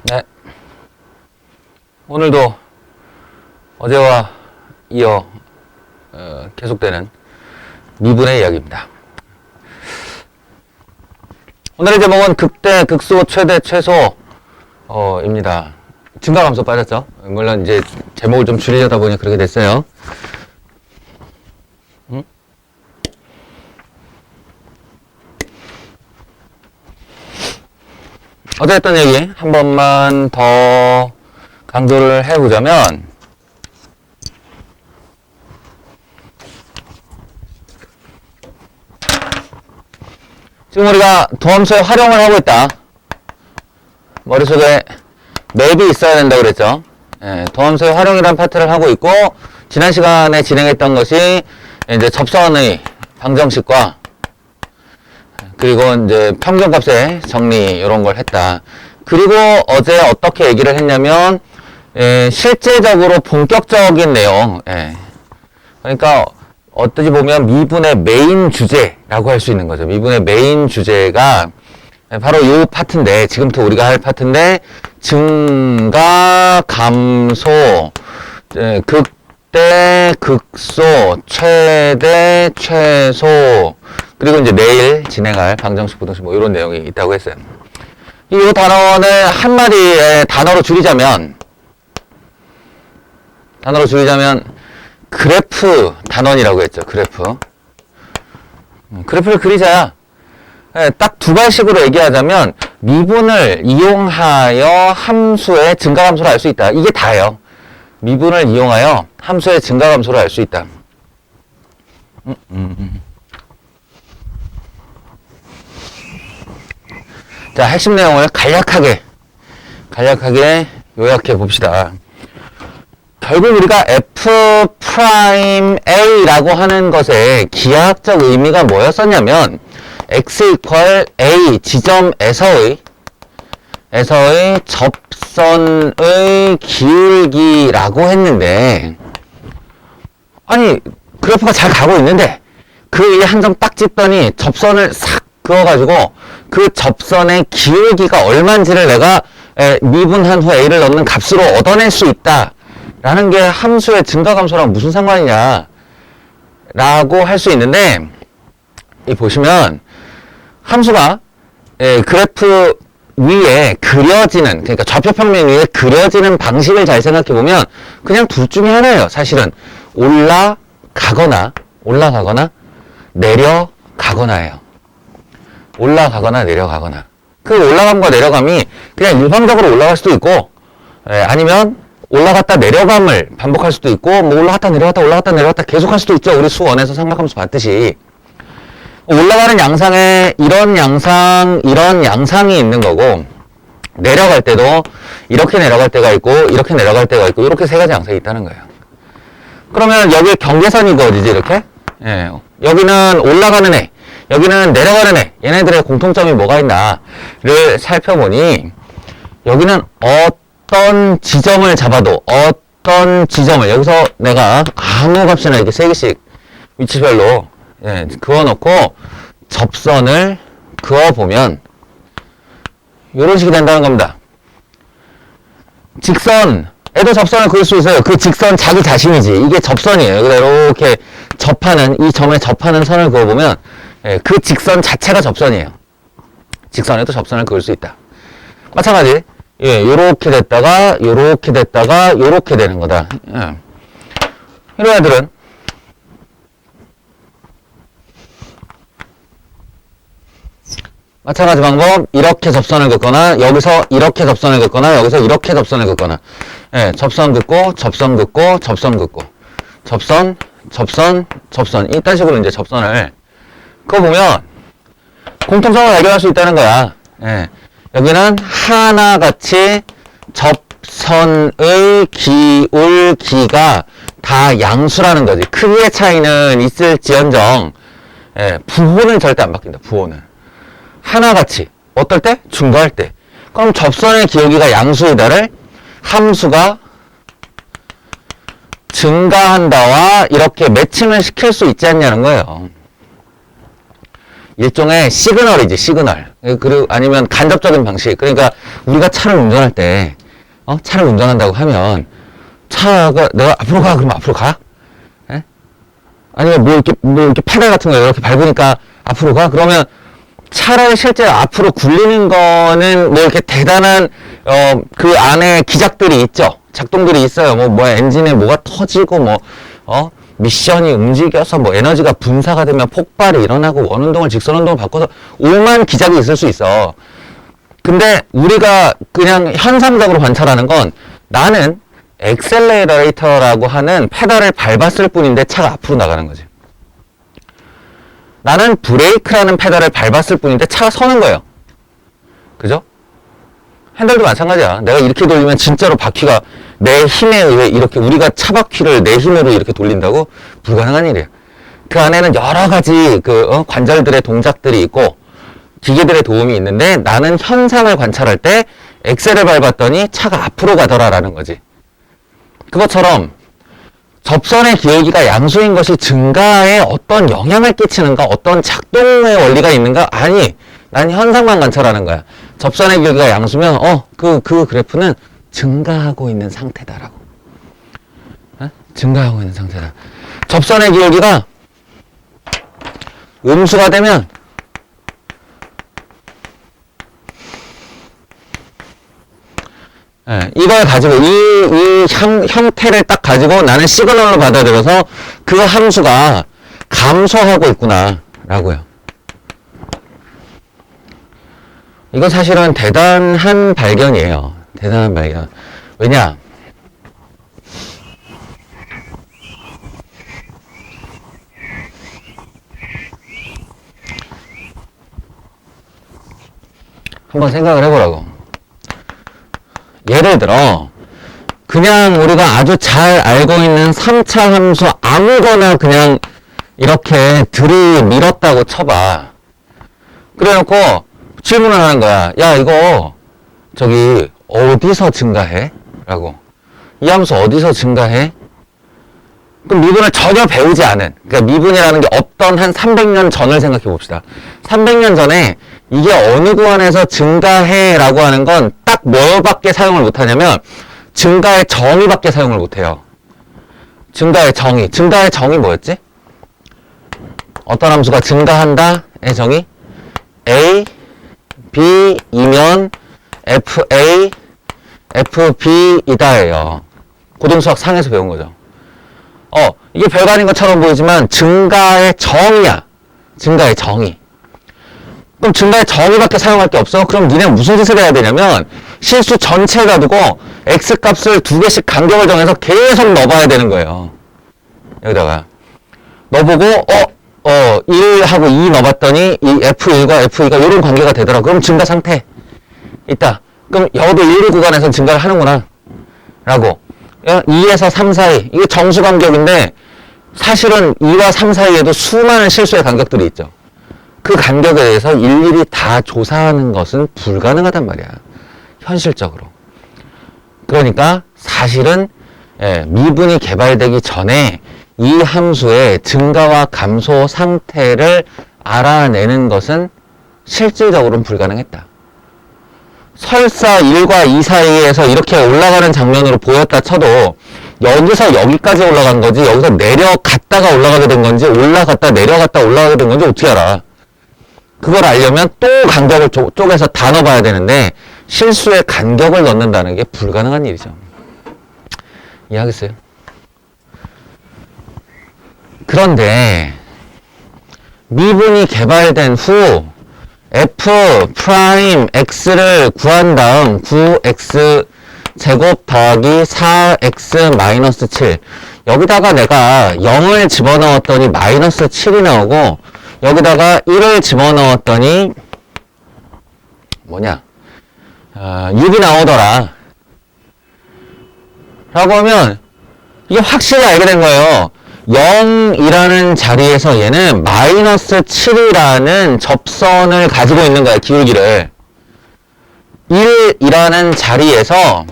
네. 오늘도 어제와 이어 계속되는 미분의 이야기입니다. 오늘의 제목은 극대, 극소, 최대, 최소 입니다. 증가감소 빠졌죠? 물론 이제 제목을 좀 줄이려다 보니 그렇게 됐어요. 어제 했던 얘기 한 번만 더 강조를 해보자면, 지금 우리가 도함수의 활용을 하고 있다. 머릿속에 맵이 있어야 된다고 그랬죠. 도함수의 활용이라는 파트를 하고 있고, 지난 시간에 진행했던 것이 이제 접선의 방정식과 그리고 이제 평균값의 정리 이런 걸 했다. 그리고 어제 어떻게 얘기를 했냐면 실제적으로 본격적인 내용, 그러니까 어떻게 보면 미분의 메인 주제라고 할 수 있는 거죠. 미분의 메인 주제가 바로 이 파트인데, 지금부터 우리가 할 파트인데, 증가, 감소, 극대, 극소, 최대, 최소, 그리고 이제 내일 진행할 방정식, 부등식 뭐 이런 내용이 있다고 했어요. 이 단원을 한마디의 단어로 줄이자면 그래프 단원이라고 했죠. 그래프를 그리자야. 딱 두 가지식으로 얘기하자면 미분을 이용하여 함수의 증가감소를 알 수 있다. 이게 다예요. 미분을 이용하여 함수의 증가감소를 알 수 있다. 자, 핵심 내용을 간략하게 요약해 봅시다. 결국 우리가 F'A라고 하는 것의 기하학적 의미가 뭐였었냐면, x = A 지점에서의 접선의 기울기라고 했는데, 아니, 그래프가 잘 가고 있는데, 그 위에 한 점 딱 찍더니 접선을 싹 그어가지고 그 접선의 기울기가 얼마인지를 내가 미분한 후 A를 넣는 값으로 얻어낼 수 있다 라는 게 함수의 증가감소랑 무슨 상관이냐 라고 할 수 있는데, 이 보시면 함수가 그래프 위에 그려지는, 그러니까 좌표평면 위에 그려지는 방식을 잘 생각해 보면 그냥 둘 중에 하나예요. 사실은 올라가거나 내려가거나예요. 올라가거나 내려가거나. 그 올라감과 내려감이 그냥 일방적으로 올라갈 수도 있고, 아니면 올라갔다 내려감을 반복할 수도 있고, 뭐 올라갔다 내려갔다 계속 할 수도 있죠. 우리 수원에서 삼각함수 봤듯이. 올라가는 양상에 이런 양상이 있는 거고, 내려갈 때도 이렇게 내려갈 때가 있고, 이렇게 내려갈 때가 있고, 이렇게 세 가지 양상이 있다는 거예요. 그러면 여기 경계선이 그어지지, 이렇게? 여기는 올라가는 애, 여기는 내려가는 애, 얘네들의 공통점이 뭐가 있나를 살펴보니, 여기는 어떤 지점을 잡아도, 여기서 내가 아무 값이나 이렇게 세 개씩 위치별로 그어놓고 접선을 그어보면 이런 식이 된다는 겁니다. 직선에도 접선을 그을 수 있어요. 그 직선 자기 자신이지. 이게 접선이에요. 이렇게 접하는, 이 점에 접하는 선을 그어보면 그 직선 자체가 접선이에요. 직선에도 접선을 그을 수 있다. 마찬가지, 요렇게 됐다가 요렇게 되는 거다. 이런 애들은 마찬가지 방법, 이렇게 접선을 긋거나, 여기서 이렇게 접선을 긋거나, 여기서 이렇게 접선을 긋거나, 접선 긋고, 접선 긋고, 접선 긋고, 접선, 이딴 식으로 이제 접선을 그어보면 공통점을 발견할 수 있다는 거야. 여기는 하나같이 접선의 기울기가 다 양수라는 거지. 크기의 차이는 있을지언정, 부호는 절대 안 바뀐다. 부호는. 하나같이. 어떨 때? 증가할 때. 그럼 접선의 기울기가 양수이다를 함수가 증가한다와 이렇게 매칭을 시킬 수 있지 않냐는 거예요. 일종의 시그널이지, 시그널. 그리고 아니면 간접적인 방식. 그러니까 우리가 차를 운전할 때, 차를 운전한다고 하면, 차가 내가 앞으로 가, 그러면 앞으로 가? 예? 아니면 뭐 이렇게 페달 같은 거 이렇게 밟으니까 앞으로 가? 그러면 차를 실제 앞으로 굴리는 거는 뭐 이렇게 대단한, 그 안에 기작들이 있죠. 작동들이 있어요. 뭐 엔진에 뭐가 터지고, 미션이 움직여서 뭐 에너지가 분사가 되면 폭발이 일어나고 원운동을 직선운동을 바꿔서 오만 기작이 있을 수 있어. 근데 우리가 그냥 현상적으로 관찰하는 건 나는 엑셀레이터라고 하는 페달을 밟았을 뿐인데 차가 앞으로 나가는 거지. 나는 브레이크라는 페달을 밟았을 뿐인데 차가 서는 거예요. 그죠? 핸들도 마찬가지야. 내가 이렇게 돌리면 진짜로 바퀴가 내 힘에 의해 이렇게 우리가 차 바퀴를 내 힘으로 이렇게 돌린다고? 불가능한 일이야. 그 안에는 여러 가지 관절들의 동작들이 있고 기계들의 도움이 있는데 나는 현상을 관찰할 때 엑셀을 밟았더니 차가 앞으로 가더라라는 거지. 그것처럼 접선의 기울기가 양수인 것이 증가에 어떤 영향을 끼치는가, 어떤 작동의 원리가 있는가? 아니, 난 현상만 관찰하는 거야. 접선의 기울기가 양수면 그 그래프는 증가하고 있는 상태다라고. 증가하고 있는 상태다. 접선의 기울기가 음수가 되면 이걸 가지고 이 형태를 딱 가지고 나는 시그널로 받아들여서 그 함수가 감소하고 있구나 라고요. 이건 사실은 대단한 발견이에요. 대단한 발견. 왜냐? 한번 생각을 해보라고. 예를 들어 그냥 우리가 아주 잘 알고 있는 3차 함수 아무거나 그냥 이렇게 들이밀었다고 쳐봐. 그래놓고 질문을 하는 거야. 야, 이거 저기 어디서 증가해? 라고. 이 함수 어디서 증가해? 그럼 미분을 전혀 배우지 않은, 그러니까 미분이라는 게 없던 한 300년 전을 생각해 봅시다. 300년 전에 이게 어느 구간에서 증가해 라고 하는 건 딱 뭐밖에 사용을 못 하냐면 증가의 정의밖에 사용을 못 해요. 증가의 정의 뭐였지? 어떤 함수가 증가한다의 정의? A, B이면 FA, FB이다예요. 고등수학 상에서 배운 거죠. 이게 별거 아닌 것처럼 보이지만 증가의 정의야. 증가의 정의. 그럼 증가의 정의밖에 사용할 게 없어? 그럼 니네 무슨 짓을 해야 되냐면 실수 전체를 두고 X값을 2개씩 간격을 정해서 계속 넣어봐야 되는 거예요. 여기다가 넣어보고 1하고 2 넣어봤더니 이 F1과 F2가 이런 관계가 되더라. 그럼 증가 상태 있다. 그럼 여도 1, 2 구간에서 증가를 하는구나 라고. 2에서 3 사이 이게 정수 간격인데 사실은 2와 3 사이에도 수많은 실수의 간격들이 있죠. 그 간격에 대해서 일일이 다 조사하는 것은 불가능하단 말이야. 현실적으로. 그러니까 사실은 미분이 개발되기 전에 이 함수의 증가와 감소 상태를 알아내는 것은 실질적으로는 불가능했다. 설사 1과 2 사이에서 이렇게 올라가는 장면으로 보였다 쳐도 여기서 여기까지 올라간 거지 여기서 내려갔다가 올라가게 된 건지 올라갔다 내려갔다 올라가게 된 건지 어떻게 알아? 그걸 알려면 또 간격을 쪼개서 다 넣어봐야 되는데 실수의 간격을 넣는다는 게 불가능한 일이죠. 이해하겠어요? 그런데 미분이 개발된 후 f 프라임 x를 구한 다음 9x 제곱 더하기 4x 마이너스 7 여기다가 내가 0을 집어넣었더니 마이너스 7이 나오고 여기다가 1을 집어넣었더니 6이 나오더라 라고 하면 이게 확실히 알게 된 거예요. 0이라는 자리에서 얘는 마이너스 7이라는 접선을 가지고 있는 거야. 기울기를 1이라는 자리에서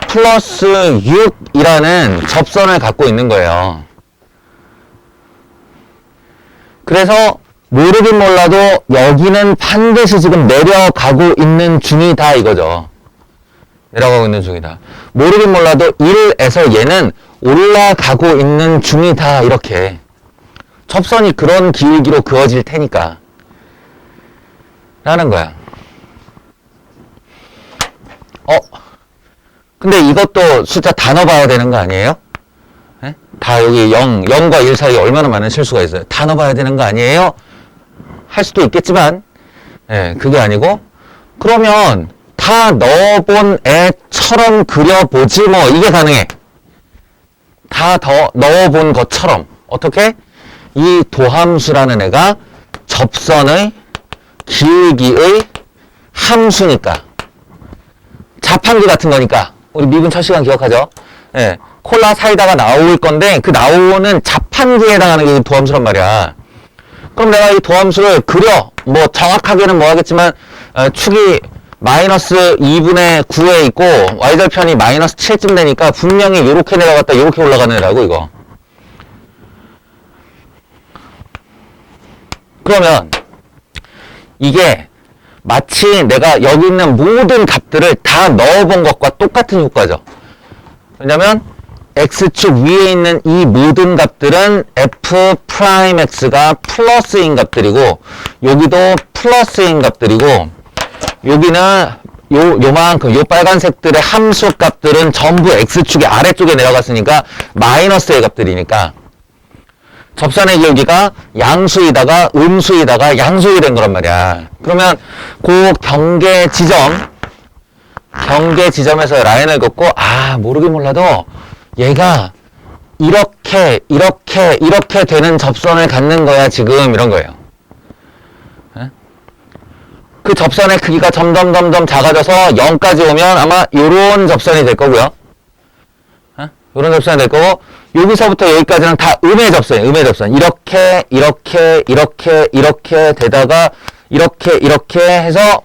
플러스 6이라는 접선을 갖고 있는 거예요. 그래서 모르긴 몰라도 여기는 반드시 지금 내려가고 있는 중이다 이거죠. 내려가고 있는 중이다. 모르긴 몰라도 1에서 얘는 올라가고 있는 중이다 이렇게. 접선이 그런 기울기로 그어질 테니까 라는 거야. 근데 이것도 숫자 다 넣어봐야 되는 거 아니에요? 네? 다 여기 0과 1 사이에 얼마나 많은 실수가 있어요. 다 넣어봐야 되는 거 아니에요? 할 수도 있겠지만 그게 아니고 그러면 다 넣어본 애처럼 그려보지 뭐 이게 가능해. 다 더 넣어본 것처럼. 어떻게? 이 도함수라는 애가 접선의 기울기의 함수니까. 자판기 같은 거니까. 우리 미분 첫 시간 기억하죠? 콜라 사이다가 나올 건데 그 나오는 자판기에 해당하는 게 도함수란 말이야. 그럼 내가 이 도함수를 그려. 뭐 정확하게는 뭐 하겠지만 축이 마이너스 2분의 9에 있고 y절편이 마이너스 7쯤 되니까 분명히 요렇게 내려갔다 요렇게 올라가는 애라고 이거. 그러면 이게 마치 내가 여기 있는 모든 값들을 다 넣어본 것과 똑같은 효과죠. 왜냐면 x축 위에 있는 이 모든 값들은 f'x가 플러스인 값들이고 여기도 플러스인 값들이고 여기는 요만큼 요 빨간색들의 함수 값들은 전부 x축의 아래쪽에 내려갔으니까 마이너스의 값들이니까 접선의 기울기가 양수이다가 음수이다가 양수이 된 거란 말이야. 그러면 그 경계 지점에서 라인을 긋고 모르긴 몰라도 얘가 이렇게 되는 접선을 갖는 거야 지금 이런 거예요. 그 접선의 크기가 점점 작아져서 0까지 오면 아마 요런 접선이 될 거고요. 요런 접선이 될 거고 여기서부터 여기까지는 다 음의 접선이에요. 음의 접선. 이렇게 되다가 이렇게 해서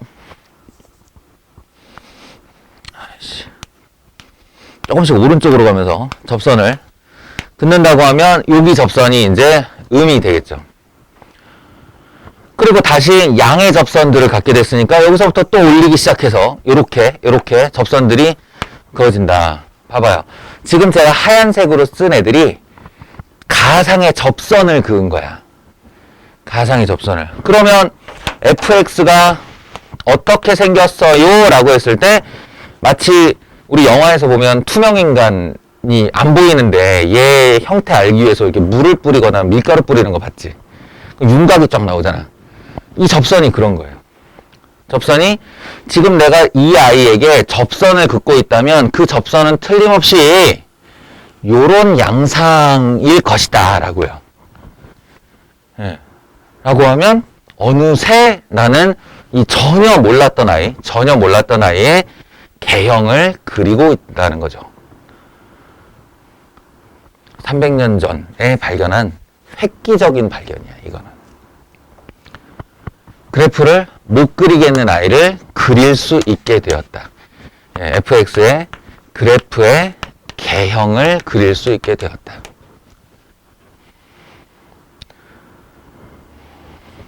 조금씩 오른쪽으로 가면서 접선을 긋는다고 하면 여기 접선이 이제 음이 되겠죠. 그리고 다시 양의 접선들을 갖게 됐으니까 여기서부터 또 올리기 시작해서 요렇게 접선들이 그어진다. 봐봐요. 지금 제가 하얀색으로 쓴 애들이 가상의 접선을 그은 거야. 가상의 접선을. 그러면 fx가 어떻게 생겼어요? 라고 했을 때 마치 우리 영화에서 보면 투명인간이 안 보이는데 얘 형태 알기 위해서 이렇게 물을 뿌리거나 밀가루 뿌리는 거 봤지? 윤곽이 쫙 나오잖아. 이 접선이 그런 거예요. 접선이 지금 내가 이 아이에게 접선을 긋고 있다면 그 접선은 틀림없이 요런 양상일 것이다 라고요. 라고 하면 어느새 나는 이 전혀 몰랐던 아이의 개형을 그리고 있다는 거죠. 300년 전에 발견한 획기적인 발견이야 이거는. 그래프를 못 그리겠는 아이를 그릴 수 있게 되었다. fx의 그래프의 개형을 그릴 수 있게 되었다.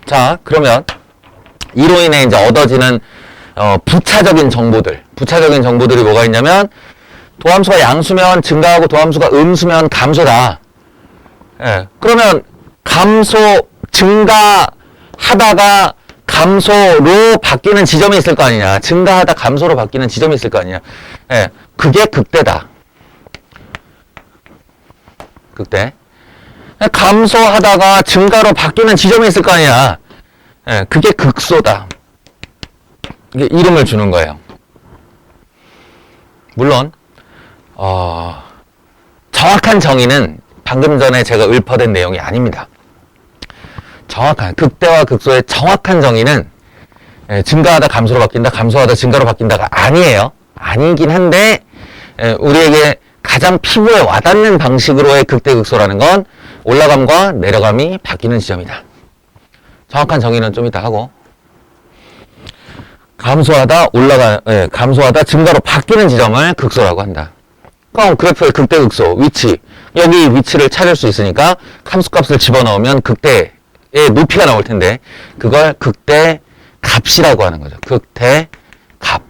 자, 그러면 이로 인해 이제 얻어지는 부차적인 정보들이 뭐가 있냐면 도함수가 양수면 증가하고 도함수가 음수면 감소다. 그러면 증가하다가 감소로 바뀌는 지점이 있을 거 아니냐. 증가하다 감소로 바뀌는 지점이 있을 거 아니냐. 그게 극대다. 극대. 감소하다가 증가로 바뀌는 지점이 있을 거 아니야. 그게 극소다. 이게 이름을 주는 거예요. 물론 정확한 정의는 방금 전에 제가 읊어댄 내용이 아닙니다. 정확한 극대와 극소의 정확한 정의는 증가하다 감소로 바뀐다, 감소하다 증가로 바뀐다가 아니에요. 아니긴 한데 우리에게 가장 피부에 와닿는 방식으로의 극대 극소라는 건 올라감과 내려감이 바뀌는 지점이다. 정확한 정의는 좀 이따 하고 감소하다 증가로 바뀌는 지점을 극소라고 한다. 그럼 그래프의 극대 극소 위치 여기 위치를 찾을 수 있으니까 함수값을 집어넣으면 극대 높이가 나올 텐데 그걸 극대 값이라고 하는 거죠. 극대 값.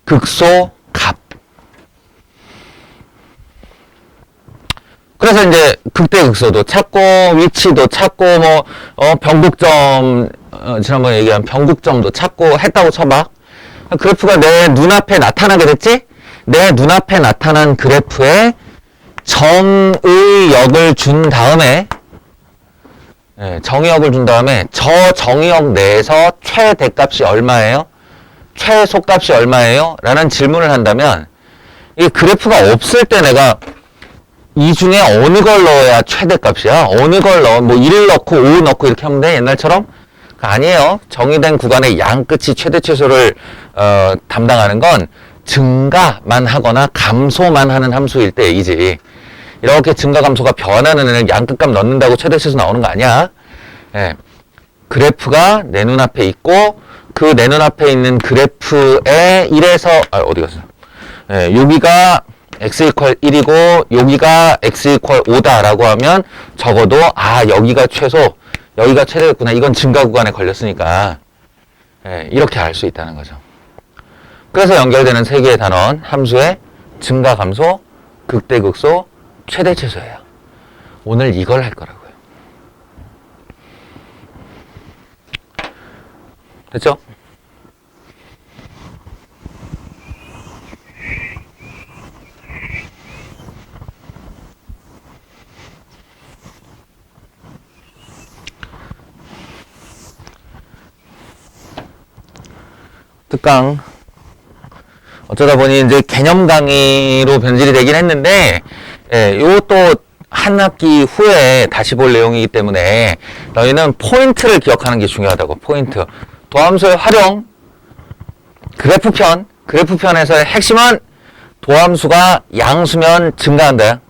극소 값. 그래서 이제 극대 극소도 찾고 위치도 찾고 변곡점 지난번에 얘기한 변곡점도 찾고 했다고 쳐봐. 그래프가 내 눈앞에 나타나게 됐지? 내 눈앞에 나타난 그래프에 정의역을 준 다음에 정의역을 준 다음에 저 정의역 내에서 최대값이 얼마예요? 최소값이 얼마예요? 라는 질문을 한다면 이 그래프가 없을 때 내가 이 중에 어느 걸 넣어야 최대값이야? 어느 걸 넣어? 1을 넣고 5 넣고 이렇게 하면 돼? 옛날처럼? 아니에요. 정의된 구간의 양 끝이 최대 최소를 담당하는 건 증가만 하거나 감소만 하는 함수일 때이지. 이렇게 증가 감소가 변하는 애는 양 끝값 넣는다고 최대 최소 나오는 거 아니야. 그래프가 내 눈앞에 있고 그 내 눈앞에 있는 그래프에 1에서 어디 갔어? 여기가 x 이퀄 1이고 여기가 x 이퀄 5다라고 하면 적어도 여기가 최소 여기가 최대였구나. 이건 증가 구간에 걸렸으니까 이렇게 알 수 있다는 거죠. 그래서 연결되는 세 개의 단원 함수의 증가 감소, 극대 극소, 최대 최소예요. 오늘 이걸 할 거라고요. 됐죠? 특강 어쩌다 보니 이제 개념 강의로 변질이 되긴 했는데 이것도 한 학기 후에 다시 볼 내용이기 때문에 너희는 포인트를 기억하는 게 중요하다고. 포인트. 도함수의 활용. 그래프편에서의 핵심은 도함수가 양수면 증가한다.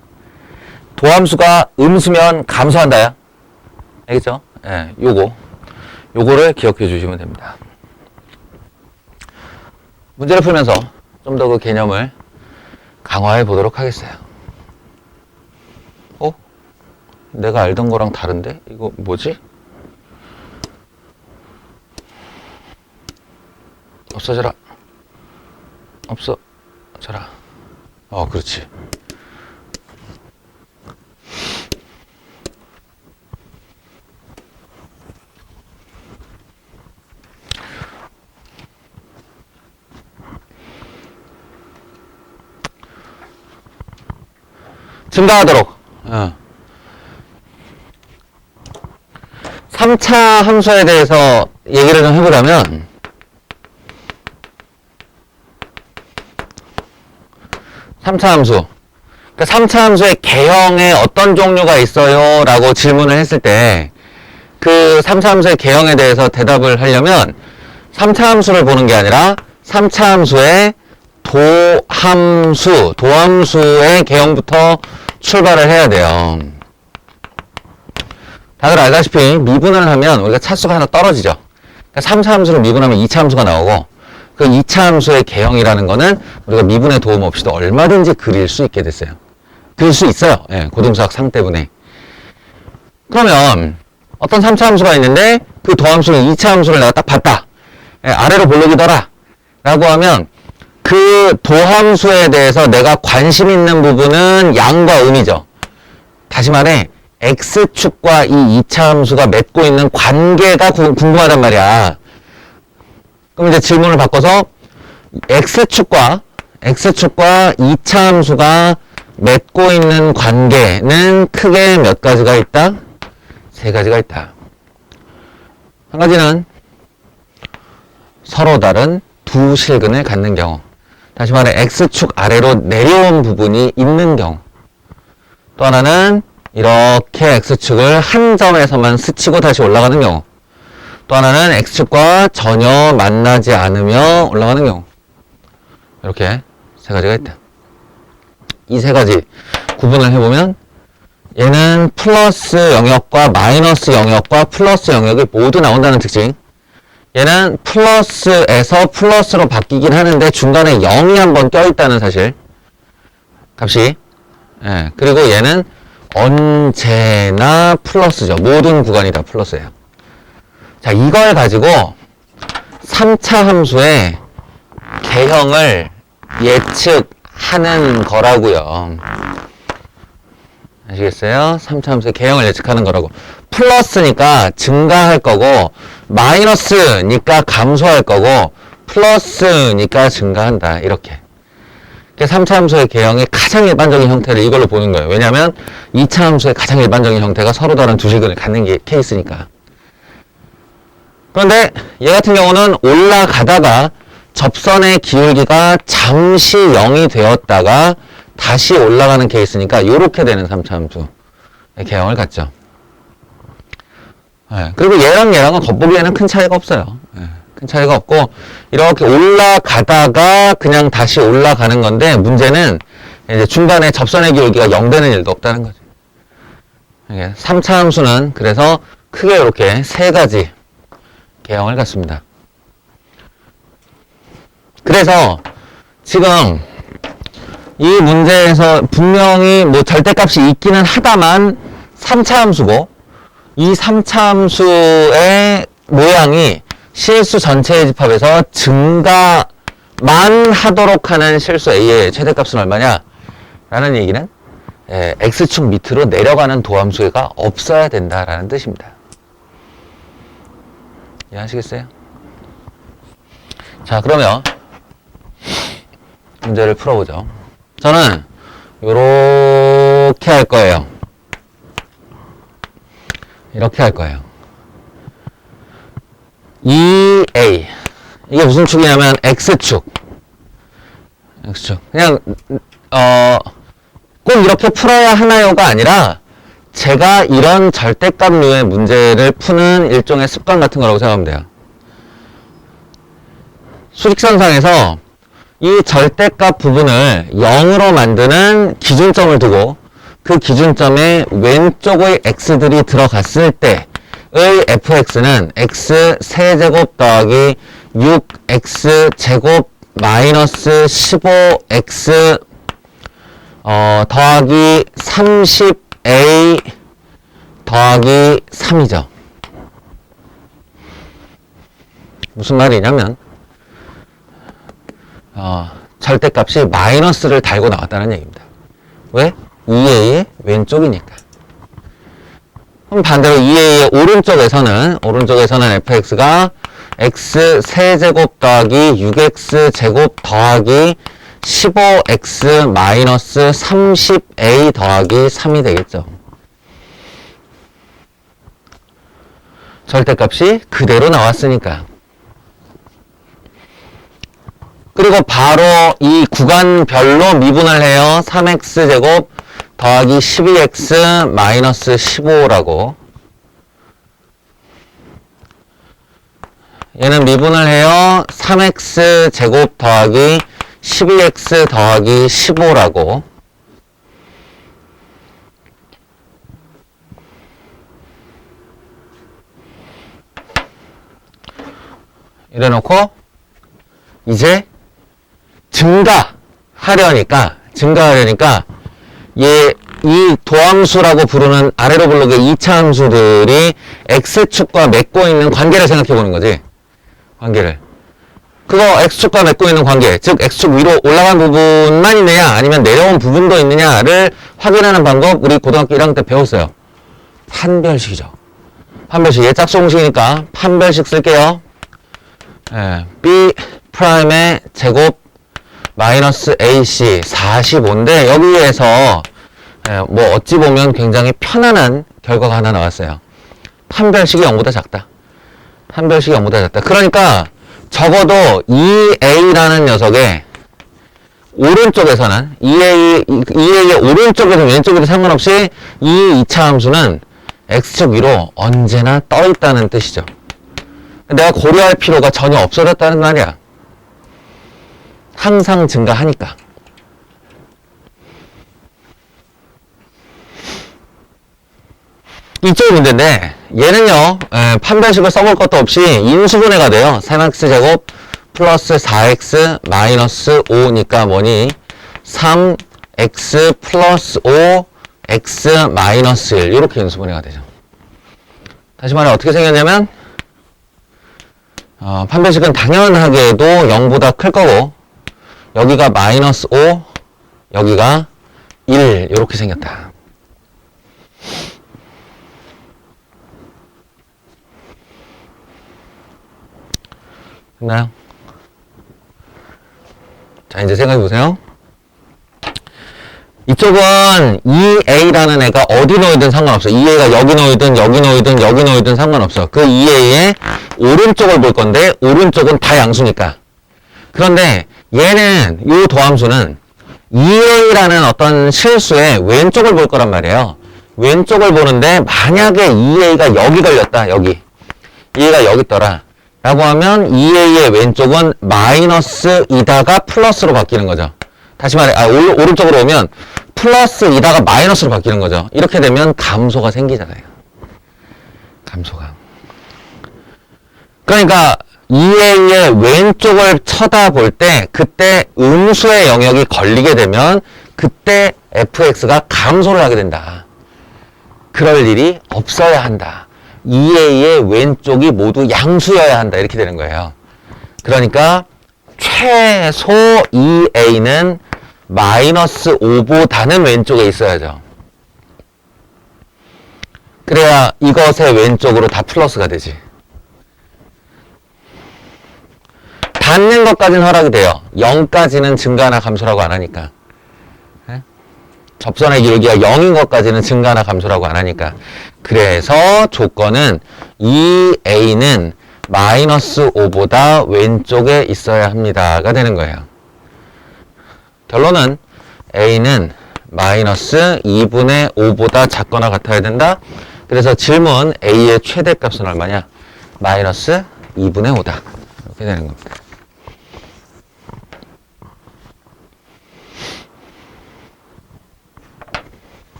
도함수가 음수면 감소한다. 알겠죠? 요거를 기억해 주시면 됩니다. 문제를 풀면서 좀 더 그 개념을 강화해 보도록 하겠어요. 내가 알던 거랑 다른데? 이거 뭐지? 없어져라. 없어져라. 그렇지. 증가하도록 3차 함수에 대해서 얘기를 좀 해보자면 3차 함수. 그러니까 3차 함수의 개형에 어떤 종류가 있어요? 라고 질문을 했을 때 그 3차 함수의 개형에 대해서 대답을 하려면 3차 함수를 보는 게 아니라 3차 함수의 도함수의 개형부터 출발을 해야 돼요. 다들 알다시피 미분을 하면 우리가 차수가 하나 떨어지죠. 그러니까 3차 함수를 미분하면 2차 함수가 나오고 그 2차 함수의 개형이라는 거는 우리가 미분의 도움 없이도 얼마든지 그릴 수 있게 됐어요. 그릴 수 있어요. 고등수학 상 때문에. 그러면 어떤 3차 함수가 있는데 그 도함수는 2차 함수를 내가 딱 봤다. 아래로 볼록이더라. 라고 하면 그 도함수에 대해서 내가 관심 있는 부분은 양과 음이죠. 다시 말해 X축과 이 2차 함수가 맺고 있는 관계가 궁금하단 말이야. 그럼 이제 질문을 바꿔서 X축과 2차 함수가 맺고 있는 관계는 크게 몇 가지가 있다? 3가지가 있다. 한 가지는 서로 다른 두 실근을 갖는 경우. 다시 말해 X축 아래로 내려온 부분이 있는 경우. 또 하나는 이렇게 X축을 한 점에서만 스치고 다시 올라가는 경우. 또 하나는 X축과 전혀 만나지 않으며 올라가는 경우. 이렇게 3가지가 있다. 이 3가지 구분을 해보면 얘는 플러스 영역과 마이너스 영역과 플러스 영역이 모두 나온다는 특징. 얘는 플러스에서 플러스로 바뀌긴 하는데 중간에 0이 한번 껴있다는 사실. 값이. 그리고 얘는 언제나 플러스죠. 모든 구간이 다 플러스예요. 자, 이걸 가지고 3차 함수의 개형을 예측하는 거라고요. 아시겠어요? 3차 함수의 개형을 예측하는 거라고. 플러스니까 증가할 거고, 마이너스니까 감소할 거고, 플러스니까 증가한다. 이렇게. 3차 함수의 개형의 가장 일반적인 형태를 이걸로 보는 거예요. 왜냐하면 2차 함수의 가장 일반적인 형태가 서로 다른 두 실근을 갖는 게 케이스니까. 그런데 얘 같은 경우는 올라가다가 접선의 기울기가 잠시 0이 되었다가 다시 올라가는 케이스니까 이렇게 되는 3차 함수의 개형을 갖죠. 네. 그리고 얘랑은 겉보기에는 큰 차이가 없어요. 네. 큰 차이가 없고 이렇게 올라가다가 그냥 다시 올라가는 건데 문제는 이제 중간에 접선의 기울기가 0 되는 일도 없다는 거죠. 3차 함수는 그래서 크게 이렇게 세 가지 개형을 갖습니다. 그래서 지금 이 문제에서 분명히 뭐 절대값이 있기는 하다만 3차 함수고 이 3차 함수의 모양이 실수 전체의 집합에서 증가만 하도록 하는 실수 A의 최대값은 얼마냐? 라는 얘기는 X축 밑으로 내려가는 도함수가 없어야 된다라는 뜻입니다. 이해하시겠어요? 자, 그러면 문제를 풀어보죠. 저는 요렇게 할 거예요. 이렇게 할 거예요. 2A 이게 무슨 축이냐면 X축. 그냥 꼭 이렇게 풀어야 하나요가 아니라 제가 이런 절대값류의 문제를 푸는 일종의 습관 같은 거라고 생각하면 돼요. 수직선상에서 이 절대값 부분을 0으로 만드는 기준점을 두고 그 기준점에 왼쪽의 x들이 들어갔을 때의 fx는 x 세제곱 더하기 6x제곱 마이너스 15x 더하기 30a 더하기 3이죠. 무슨 말이냐면 절대값이 마이너스를 달고 나왔다는 얘기입니다. 왜? 2a의 왼쪽이니까. 그럼 반대로 2a의 오른쪽에서는 fx가 x 세제곱 더하기 6x제곱 더하기 15x 마이너스 30a 더하기 3이 되겠죠. 절대값이 그대로 나왔으니까. 그리고 바로 이 구간별로 미분을 해요. 3x제곱 더하기 12x 마이너스 15라고. 얘는 미분을 해요. 3x제곱 더하기 12x 더하기 15라고. 이래놓고 이제 증가하려니까 이 도함수라고 부르는 아래로 블록의 2차 함수들이 x축과 맺고 있는 관계를 생각해 보는 거지. 관계를. 그거 x축과 맺고 있는 관계, 즉 x축 위로 올라간 부분만 있느냐 아니면 내려온 부분도 있느냐를 확인하는 방법 우리 고등학교 1학년 때 배웠어요. 판별식이죠. 판별식. 얘 짝수공식이니까 판별식 쓸게요. b 프라임의 제곱 마이너스 ac 45인데 여기에서 뭐 어찌 보면 굉장히 편안한 결과가 하나 나왔어요. 판별식이 0보다 작다. 판별식이 0보다 작다. 그러니까 적어도 2a라는 녀석의 오른쪽에서는 2a의 오른쪽에서 왼쪽에도 상관없이 이 2차 함수는 x축 위로 언제나 떠 있다는 뜻이죠. 내가 고려할 필요가 전혀 없어졌다는 말이야. 항상 증가하니까. 이쪽이 문제인데 얘는요 판별식을 써볼 것도 없이 인수분해가 돼요. 3x제곱 플러스 4x 마이너스 5니까 뭐니 3x 플러스 5 x 마이너스 1 이렇게 인수분해가 되죠. 다시 말해 어떻게 생겼냐면 판별식은 당연하게도 0보다 클 거고 여기가 마이너스 5 여기가 1 이렇게 생겼다. 됐나요? 자 이제 생각해 보세요. 이쪽은 2a라는 애가 어디 놓이든 상관없어. 2a가 여기 놓이든 여기 놓이든 여기 놓이든 상관없어. 그 2a의 오른쪽을 볼 건데 오른쪽은 다 양수니까. 그런데 얘는 이 도함수는 2a라는 어떤 실수의 왼쪽을 볼 거란 말이에요. 왼쪽을 보는데 만약에 2a가 여기 걸렸다. 여기 2a가 여기 있더라 라고 하면 2a의 왼쪽은 마이너스이다가 플러스로 바뀌는 거죠. 다시 말해 오른쪽으로 오면 플러스이다가 마이너스로 바뀌는 거죠. 이렇게 되면 감소가 생기잖아요. 감소가. 그러니까 2a의 왼쪽을 쳐다볼 때 그때 음수의 영역이 걸리게 되면 그때 fx가 감소를 하게 된다. 그럴 일이 없어야 한다. 2a의 왼쪽이 모두 양수여야 한다. 이렇게 되는 거예요. 그러니까 최소 2a는 마이너스 5보다는 왼쪽에 있어야죠. 그래야 이것의 왼쪽으로 다 플러스가 되지. 닿는 것까지는 허락이 돼요. 0까지는 증가나 감소라고 안 하니까. 접선의 기울기가 0인 것까지는 증가나 감소라고 안 하니까. 그래서 조건은 2a는 마이너스 5보다 왼쪽에 있어야 합니다가 되는 거예요. 결론은 a는 마이너스 2분의 5보다 작거나 같아야 된다. 그래서 질문 a의 최대값은 얼마냐? 마이너스 2분의 5다. 이렇게 되는 겁니다.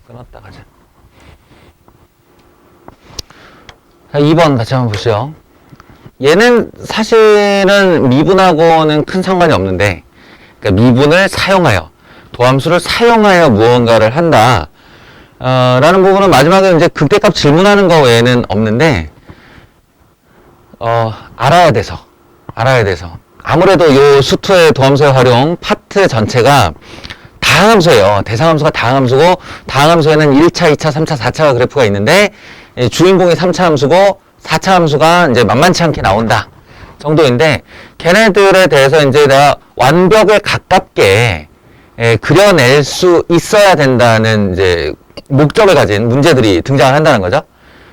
끊었다 가자. 자, 2번 같이 한번 보시죠. 얘는 사실은 미분하고는 큰 상관이 없는데, 그러니까 미분을 사용하여, 도함수를 사용하여 무언가를 한다. 라는 부분은 마지막에 이제 극대값 질문하는 거 외에는 없는데, 알아야 돼서. 아무래도 요 수투의 도함수의 활용 파트 전체가 다항함수예요. 대상함수가 다항함수고 다항함수에는 1차, 2차, 3차, 4차가 그래프가 있는데 주인공이 3차 함수고 4차 함수가 이제 만만치 않게 나온다 정도인데 걔네들에 대해서 이제 내가 완벽에 가깝게 그려낼 수 있어야 된다는 이제 목적을 가진 문제들이 등장을 한다는 거죠.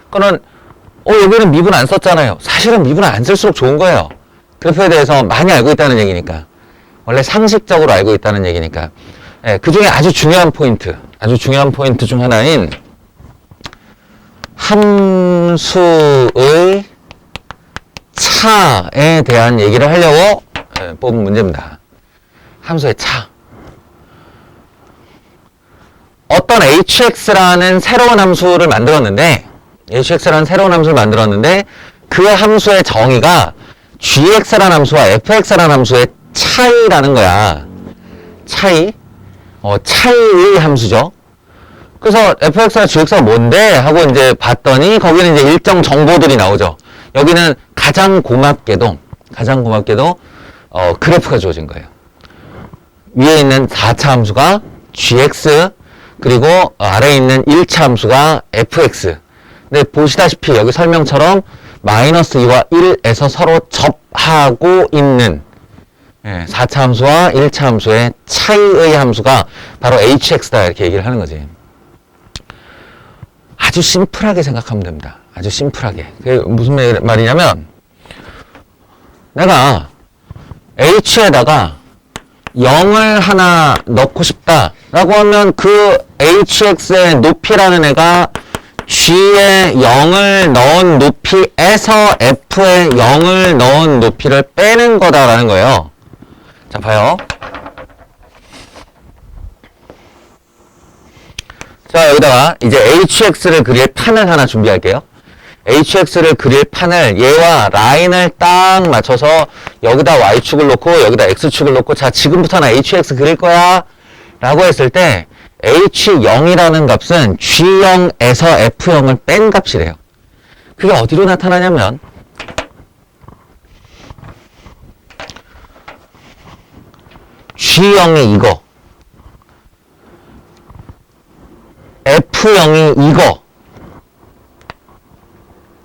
그거는 여기는 미분 안 썼잖아요. 사실은 미분 안 쓸수록 좋은 거예요. 그래프에 대해서 많이 알고 있다는 얘기니까. 원래 상식적으로 알고 있다는 얘기니까. 그 중에 아주 중요한 포인트 중 하나인 함수의 차에 대한 얘기를 하려고 뽑은 문제입니다. 함수의 차. 어떤 hx라는 새로운 함수를 만들었는데 그 함수의 정의가 gx라는 함수와 fx라는 함수의 차이라는 거야. 차이의 함수죠. 그래서 fx와 gx가 뭔데? 하고 이제 봤더니 거기는 이제 일정 정보들이 나오죠. 여기는 가장 고맙게도 그래프가 주어진 거예요. 위에 있는 4차 함수가 gx 그리고 아래에 있는 1차 함수가 fx. 근데 보시다시피 여기 설명처럼 마이너스 2와 1에서 서로 접하고 있는 4차 함수와 1차 함수의 차이의 함수가 바로 hx다 이렇게 얘기를 하는 거지. 아주 심플하게 생각하면 됩니다. 아주 심플하게. 그게 무슨 말이냐면 내가 h에다가 0을 하나 넣고 싶다라고 하면 그 hx의 높이라는 애가 g에 0을 넣은 높이에서 f에 0을 넣은 높이를 빼는 거다라는 거예요. 자, 봐요. 자, 여기다가 이제 hx를 그릴 판을 하나 준비할게요. hx를 그릴 판을 얘와 라인을 딱 맞춰서 여기다 y축을 놓고 여기다 x축을 놓고 자, 지금부터는 hx 그릴 거야 라고 했을 때 h0이라는 값은 g0에서 f0을 뺀 값이래요. 그게 어디로 나타나냐면 G0이 이거 F0이 이거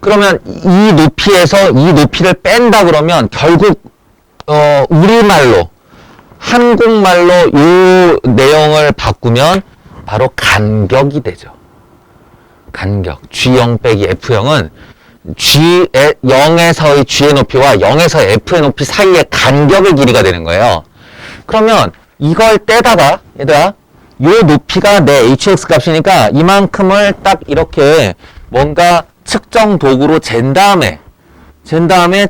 그러면 이 높이에서 이 높이를 뺀다 그러면 결국 우리말로 한국말로 이 내용을 바꾸면 바로 간격이 되죠. 간격. G0 빼기 F0은 G0에서의 G의 높이와 0에서 F의 높이 사이의 간격의 길이가 되는 거예요. 그러면 이걸 떼다가 얘들아 요 높이가 내 hx 값이니까 이만큼을 딱 이렇게 뭔가 측정 도구로 잰 다음에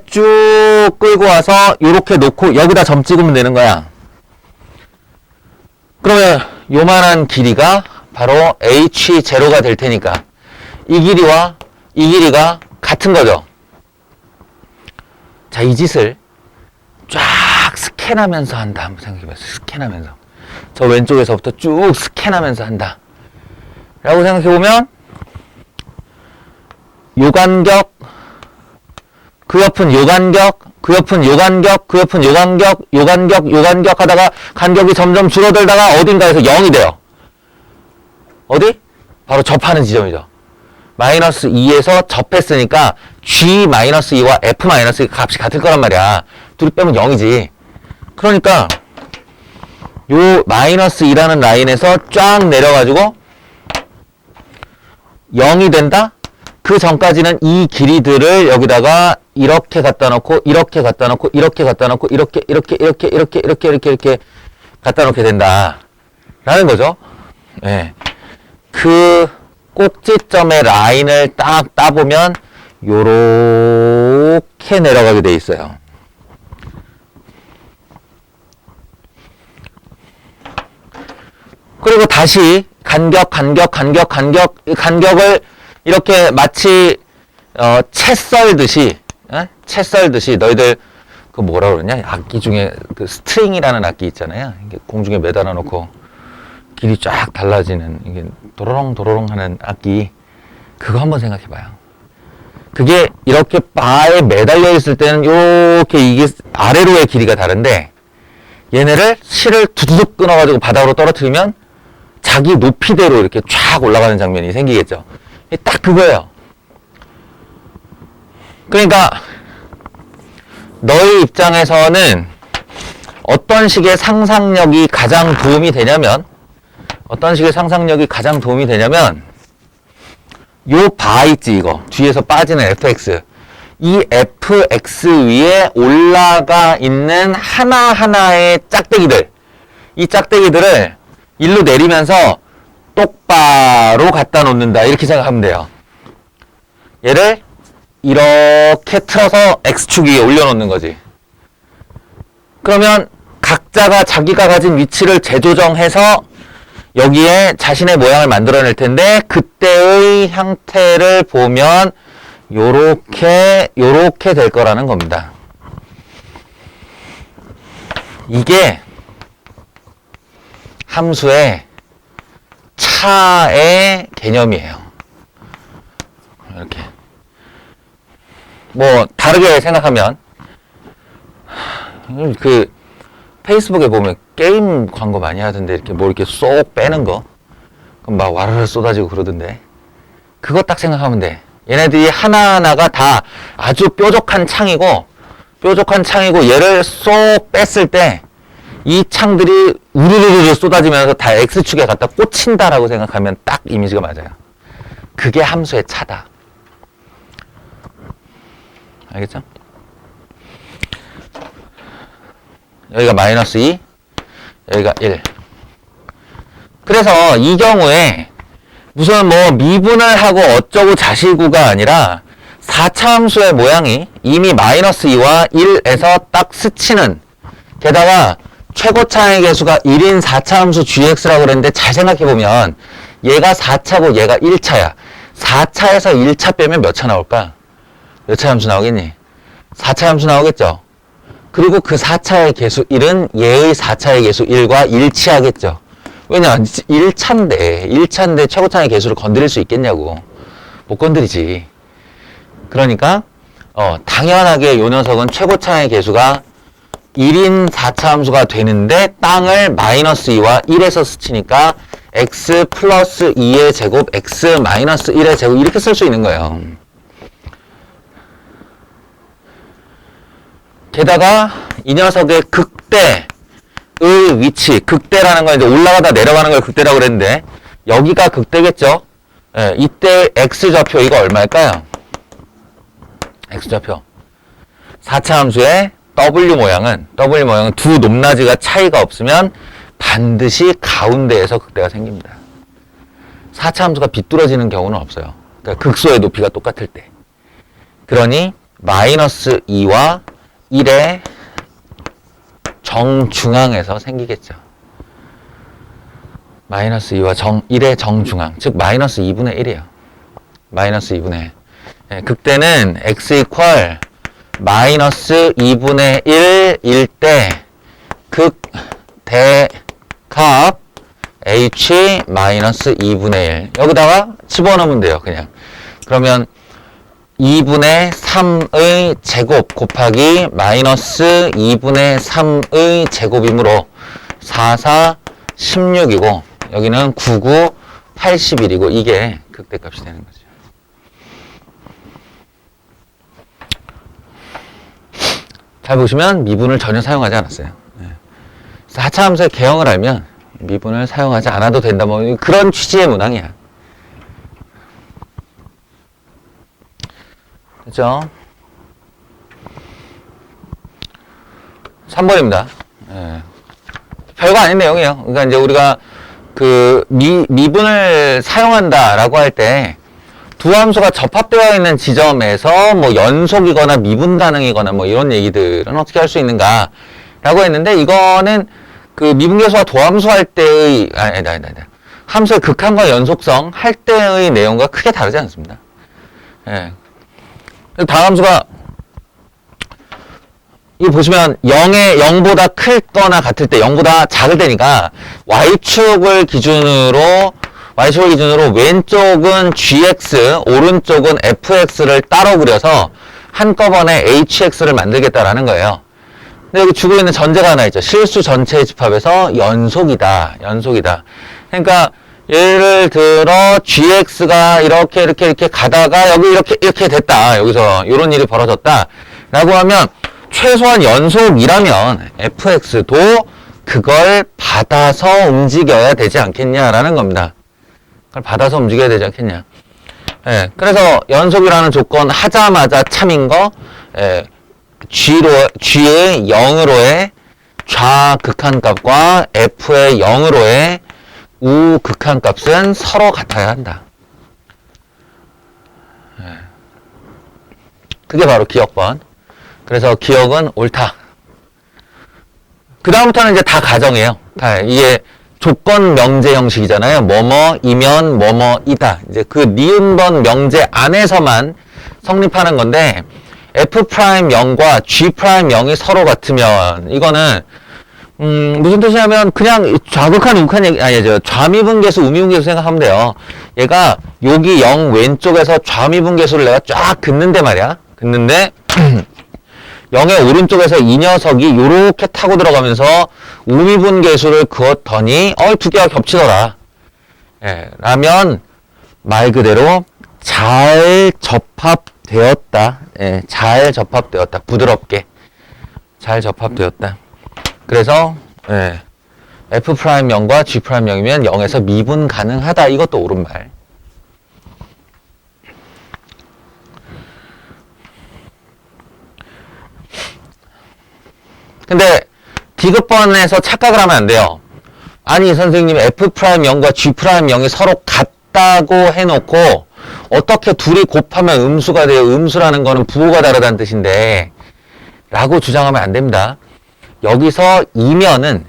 쭉 끌고 와서 요렇게 놓고 여기다 점 찍으면 되는 거야. 그러면 요만한 길이가 바로 h0가 될 테니까 이 길이와 이 길이가 같은 거죠. 자, 이 짓을 쫙 스캔하면서 한다. 한번 생각해봐요. 스캔하면서. 저 왼쪽에서부터 쭉 스캔하면서 한다. 라고 생각해보면 요 간격, 그 옆은 요 간격, 그 옆은 요 간격, 그 옆은 요 간격, 요 간격, 요 간격 하다가 간격이 점점 줄어들다가 어딘가에서 0이 돼요. 어디? 바로 접하는 지점이죠. 마이너스 2에서 접했으니까 G-2와 F-2 값이 같을 거란 말이야. 둘이 빼면 0이지. 그러니까 요 마이너스 2라는 라인에서 쫙 내려가지고 0이 된다? 그 전까지는 이 길이들을 여기다가 이렇게 갖다 놓고 이렇게 갖다 놓고 이렇게 갖다 놓고 이렇게 갖다 놓게 된다 라는 거죠. 예. 그 꼭지점의 라인을 딱 따보면 요렇게 내려가게 돼 있어요. 그리고 다시 간격을 이렇게 마치 채 썰듯이 너희들 그 뭐라 그러냐 악기 중에 그 스트링이라는 악기 있잖아요. 이게 공중에 매달아 놓고 길이 쫙 달라지는 이게 도로롱 하는 악기 그거 한번 생각해봐요. 그게 이렇게 바에 매달려 있을 때는 이렇게 이게 아래로의 길이가 다른데 얘네를 실을 두두둑 끊어가지고 바닥으로 떨어뜨리면 자기 높이대로 이렇게 쫙 올라가는 장면이 생기겠죠. 딱 그거예요. 그러니까 너희 입장에서는 어떤 식의 상상력이 가장 도움이 되냐면 요 바 있지 이거 뒤에서 빠지는 fx 이 fx 위에 올라가 있는 하나하나의 짝대기들 이 짝대기들을 일로 내리면서 똑바로 갖다 놓는다 이렇게 생각하면 돼요. 얘를 이렇게 틀어서 x축 위에 올려놓는 거지. 그러면 각자가 자기가 가진 위치를 재조정해서 여기에 자신의 모양을 만들어낼 텐데 그때의 형태를 보면 요렇게 될 거라는 겁니다. 이게 함수의 차의 개념이에요. 이렇게 뭐 다르게 생각하면 그 페이스북에 보면 게임 광고 많이 하던데 이렇게 뭐 이렇게 쏙 빼는 거 그럼 막 와르르 쏟아지고 그러던데 그거 딱 생각하면 돼. 얘네들이 하나하나가 다 아주 뾰족한 창이고 얘를 쏙 뺐을 때 이 창들이 우르르르 쏟아지면서 다 X축에 갖다 꽂힌다라고 생각하면 딱 이미지가 맞아요. 그게 함수의 차다. 알겠죠? 여기가 마이너스 2, 여기가 1. 그래서 이 경우에 무슨 뭐 미분을 하고 어쩌고 자시구가 아니라 4차 함수의 모양이 이미 마이너스 2와 1에서 딱 스치는 게다가 최고차의 개수가 1인 4차 함수 gx라고 그랬는데 잘 생각해보면 얘가 4차고 얘가 1차야. 4차에서 1차 빼면 몇 차 나올까? 몇 차 함수 나오겠니? 4차 함수 나오겠죠? 그리고 그 4차의 개수 1은 얘의 4차의 개수 1과 일치하겠죠? 왜냐? 1차인데 최고차의 개수를 건드릴 수 있겠냐고. 못 건드리지. 그러니까 당연하게 요 녀석은 최고차의 개수가 1인 4차 함수가 되는데 땅을 마이너스 2와 1에서 스치니까 x 플러스 2의 제곱 x 마이너스 1의 제곱 이렇게 쓸 수 있는 거예요. 게다가 이 녀석의 극대의 위치, 극대라는 건 이제 올라가다 내려가는 걸 극대라고 그랬는데 여기가 극대겠죠? 예, 이때 x좌표 이거 얼마일까요? x좌표 4차 함수의 w 모양은 두 높낮이가 차이가 없으면 반드시 가운데에서 극대가 생깁니다. 4차 함수가 비뚤어지는 경우는 없어요. 그러니까 극소의 높이가 똑같을 때. 그러니 마이너스 2와 1의 정중앙에서 생기겠죠. 마이너스 2와 1의 정중앙, 즉 마이너스 2분의 1이에요. 마이너스 2분의 1. 극대는 x 이퀄 마이너스 2분의 1일 때 극대값 h 마이너스 2분의 1 여기다가 집어넣으면 돼요. 그냥 그러면 2분의 3의 제곱 곱하기 마이너스 2분의 3의 제곱이므로 4, 4, 16이고 여기는 9, 9, 81이고 이게 극대값이 되는 거죠. 잘 보시면 미분을 전혀 사용하지 않았어요. 4차 함수의 개형을 알면 미분을 사용하지 않아도 된다. 뭐 그런 취지의 문항이야. 그렇죠? 3번입니다. 별거 아닌 내용이에요. 그러니까 이제 우리가 그 미분을 사용한다라고 할 때 두 함수가 접합되어 있는 지점에서 뭐 연속이거나 미분 가능이거나 뭐 이런 얘기들은 어떻게 할 수 있는가라고 했는데 이거는 그 미분계수와 도함수 할 때의 아니다. 함수의 극한과 연속성 할 때의 내용과 크게 다르지 않습니다. 예. 다음 함수가 이거 보시면 0보다 클거나 같을 때 0보다 작을 때니까 y축을 기준으로 왼쪽은 gx, 오른쪽은 fx를 따로 그려서 한꺼번에 hx를 만들겠다라는 거예요. 근데 여기 주고 있는 전제가 하나 있죠. 실수 전체의 집합에서 연속이다. 그러니까 예를 들어 gx가 이렇게 가다가 여기 이렇게 됐다. 여기서 이런 일이 벌어졌다. 라고 하면 최소한 연속이라면 fx도 그걸 받아서 움직여야 되지 않겠냐라는 겁니다. 그걸 받아서 움직여야 되지 않겠냐. 예, 그래서 연속이라는 조건 하자마자 참인 거, g의 0으로의 좌극한값과 f의 0으로의 우극한값은 서로 같아야 한다. 그게 바로 기억번. 그래서 기억은 옳다. 그 다음부터는 이제 다 가정이에요. 이게 조건 명제 형식이잖아요. 뭐뭐이면 뭐뭐이다. 이제 그 니은번 명제 안에서만 성립하는 건데 F'0과 G'0이 서로 같으면 이거는 무슨 뜻이냐면 그냥 좌극한 우극한 얘기 아니죠. 좌미분계수 우미분계수 생각하면 돼요. 얘가 여기 0 왼쪽에서 좌미분계수를 내가 쫙 긋는데 말이야. 긋는데 0의 오른쪽에서 이 녀석이 요렇게 타고 들어가면서 우미분계수를 그었더니 두 개가 겹치더라. 라면 말 그대로 잘 접합되었다. 잘 접합되었다. 부드럽게 잘 접합되었다. 그래서 F'0과 G'0이면 0에서 미분 가능하다. 이것도 옳은 말. 근데 디귿번에서 착각을 하면 안 돼요. 아니 선생님 F'0과 G'0이 서로 같다고 해놓고 어떻게 둘이 곱하면 음수가 돼요. 음수라는 거는 부호가 다르다는 뜻인데 라고 주장하면 안 됩니다. 여기서 이면은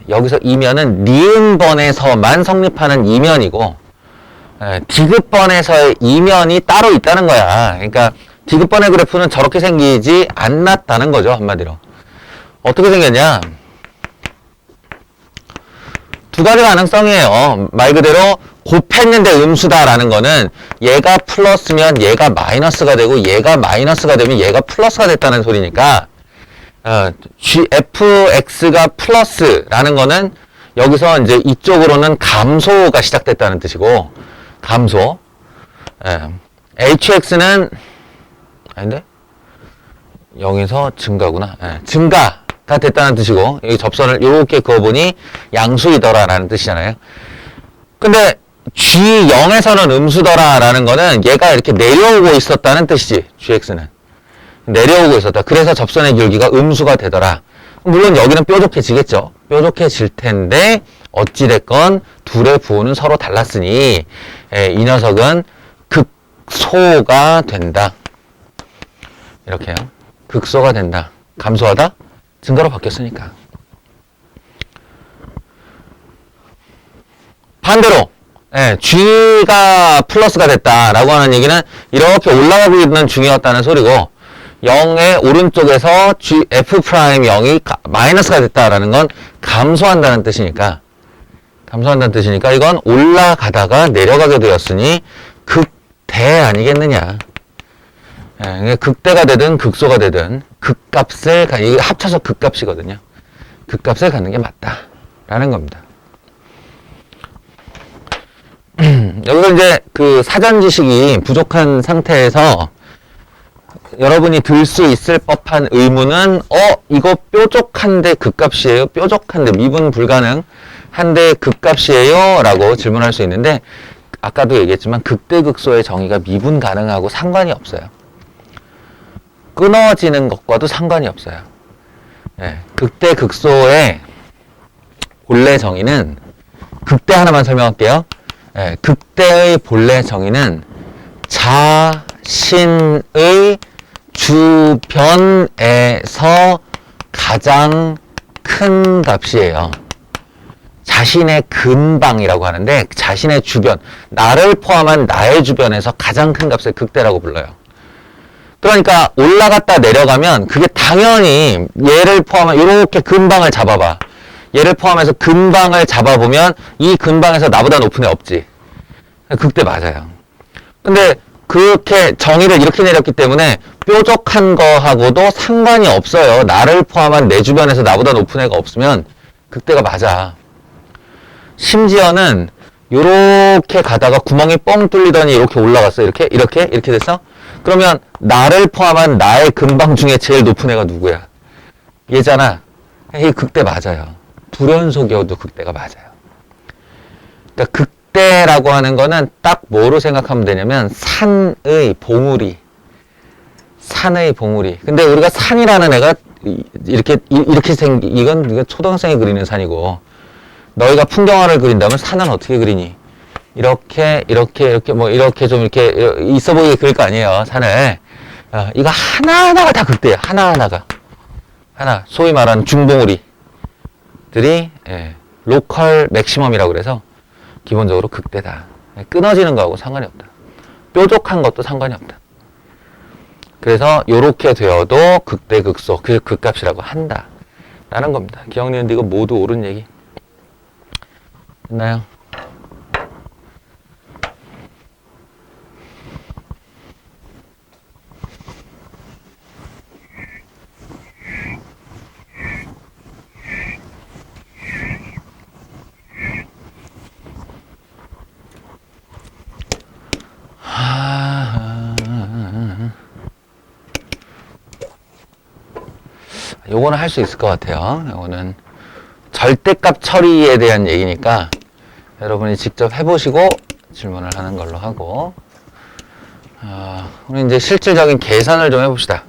니은번에서만 성립하는 이면이고 디귿번에서의 이면이 따로 있다는 거야. 그러니까 디귿번의 그래프는 저렇게 생기지 않았다는 거죠, 한마디로. 어떻게 생겼냐? 두 가지 가능성이에요. 말 그대로 곱했는데 음수다라는 거는 얘가 플러스면 얘가 마이너스가 되고 얘가 마이너스가 되면 얘가 플러스가 됐다는 소리니까 fx가 플러스라는 거는 여기서 이제 이쪽으로는 감소가 시작됐다는 뜻이고 감소 hx는 아닌데? 여기서 증가구나. 증가가 됐다는 뜻이고 여기 접선을 이렇게 그어보니 양수이더라라는 뜻이잖아요. 근데 G0에서는 음수더라라는 거는 얘가 이렇게 내려오고 있었다는 뜻이지. Gx는. 내려오고 있었다. 그래서 접선의 길기가 음수가 되더라. 물론 여기는 뾰족해지겠죠. 뾰족해질 텐데 어찌됐건 둘의 부호는 서로 달랐으니 이 녀석은 극소가 된다. 이렇게요. 극소가 된다. 감소하다? 증가로 바뀌었으니까. 반대로 G가 플러스가 됐다라고 하는 얘기는 이렇게 올라가고 있는 중이었다는 소리고 0의 오른쪽에서 F'0이 마이너스가 됐다라는 건 감소한다는 뜻이니까 이건 올라가다가 내려가게 되었으니 극대 아니겠느냐. 극대가 되든 극소가 되든 극값을 이게 합쳐서 극값이거든요. 극값을 갖는 게 맞다라는 겁니다. 여기서 이제 그 사전 지식이 부족한 상태에서 여러분이 들 수 있을 법한 의문은 이거 뾰족한데 극값이에요? 뾰족한데 미분 불가능한데 극값이에요? 라고 질문할 수 있는데 아까도 얘기했지만 극대극소의 정의가 미분 가능하고 상관이 없어요. 끊어지는 것과도 상관이 없어요. 극대극소의 본래 정의는 극대 하나만 설명할게요. 극대의 본래 정의는 자신의 주변에서 가장 큰 값이에요. 자신의 근방이라고 하는데 자신의 주변, 나를 포함한 나의 주변에서 가장 큰 값을 극대라고 불러요. 그러니까 올라갔다 내려가면 그게 당연히 얘를 포함한 이렇게 근방을 잡아봐. 얘를 포함해서 근방을 잡아보면 이 근방에서 나보다 높은 애 없지. 극대 맞아요. 근데 그렇게 정의를 이렇게 내렸기 때문에 뾰족한 거하고도 상관이 없어요. 나를 포함한 내 주변에서 나보다 높은 애가 없으면 극대가 맞아. 심지어는 요렇게 가다가 구멍이 뻥 뚫리더니 이렇게 올라갔어. 이렇게 됐어? 그러면 나를 포함한 나의 근방 중에 제일 높은 애가 누구야? 얘잖아. 이 극대 맞아요. 불연속이어도 극대가 맞아요. 그러니까 극대라고 하는 거는 딱 뭐로 생각하면 되냐면 산의 봉우리. 근데 우리가 산이라는 애가 이렇게 이건 초등학생이 그리는 산이고 너희가 풍경화를 그린다면 산은 어떻게 그리니? 이렇게 뭐 이렇게 좀 이렇게 있어 보이게 그릴 거 아니에요, 산을. 이거 하나하나가 다 극대예요. 하나 소위 말하는 중봉우리들이 로컬 맥시멈이라고 그래서 기본적으로 극대다. 끊어지는 거하고 상관이 없다. 뾰족한 것도 상관이 없다. 그래서 요렇게 되어도 극대 극소 그 극값이라고 한다 라는 겁니다. 기억니은데 이거 모두 옳은 얘기 됐나요? 요거는 할 수 있을 것 같아요. 요거는 절대값 처리에 대한 얘기니까 여러분이 직접 해보시고 질문을 하는 걸로 하고 우리 이제 실질적인 계산을 좀 해봅시다.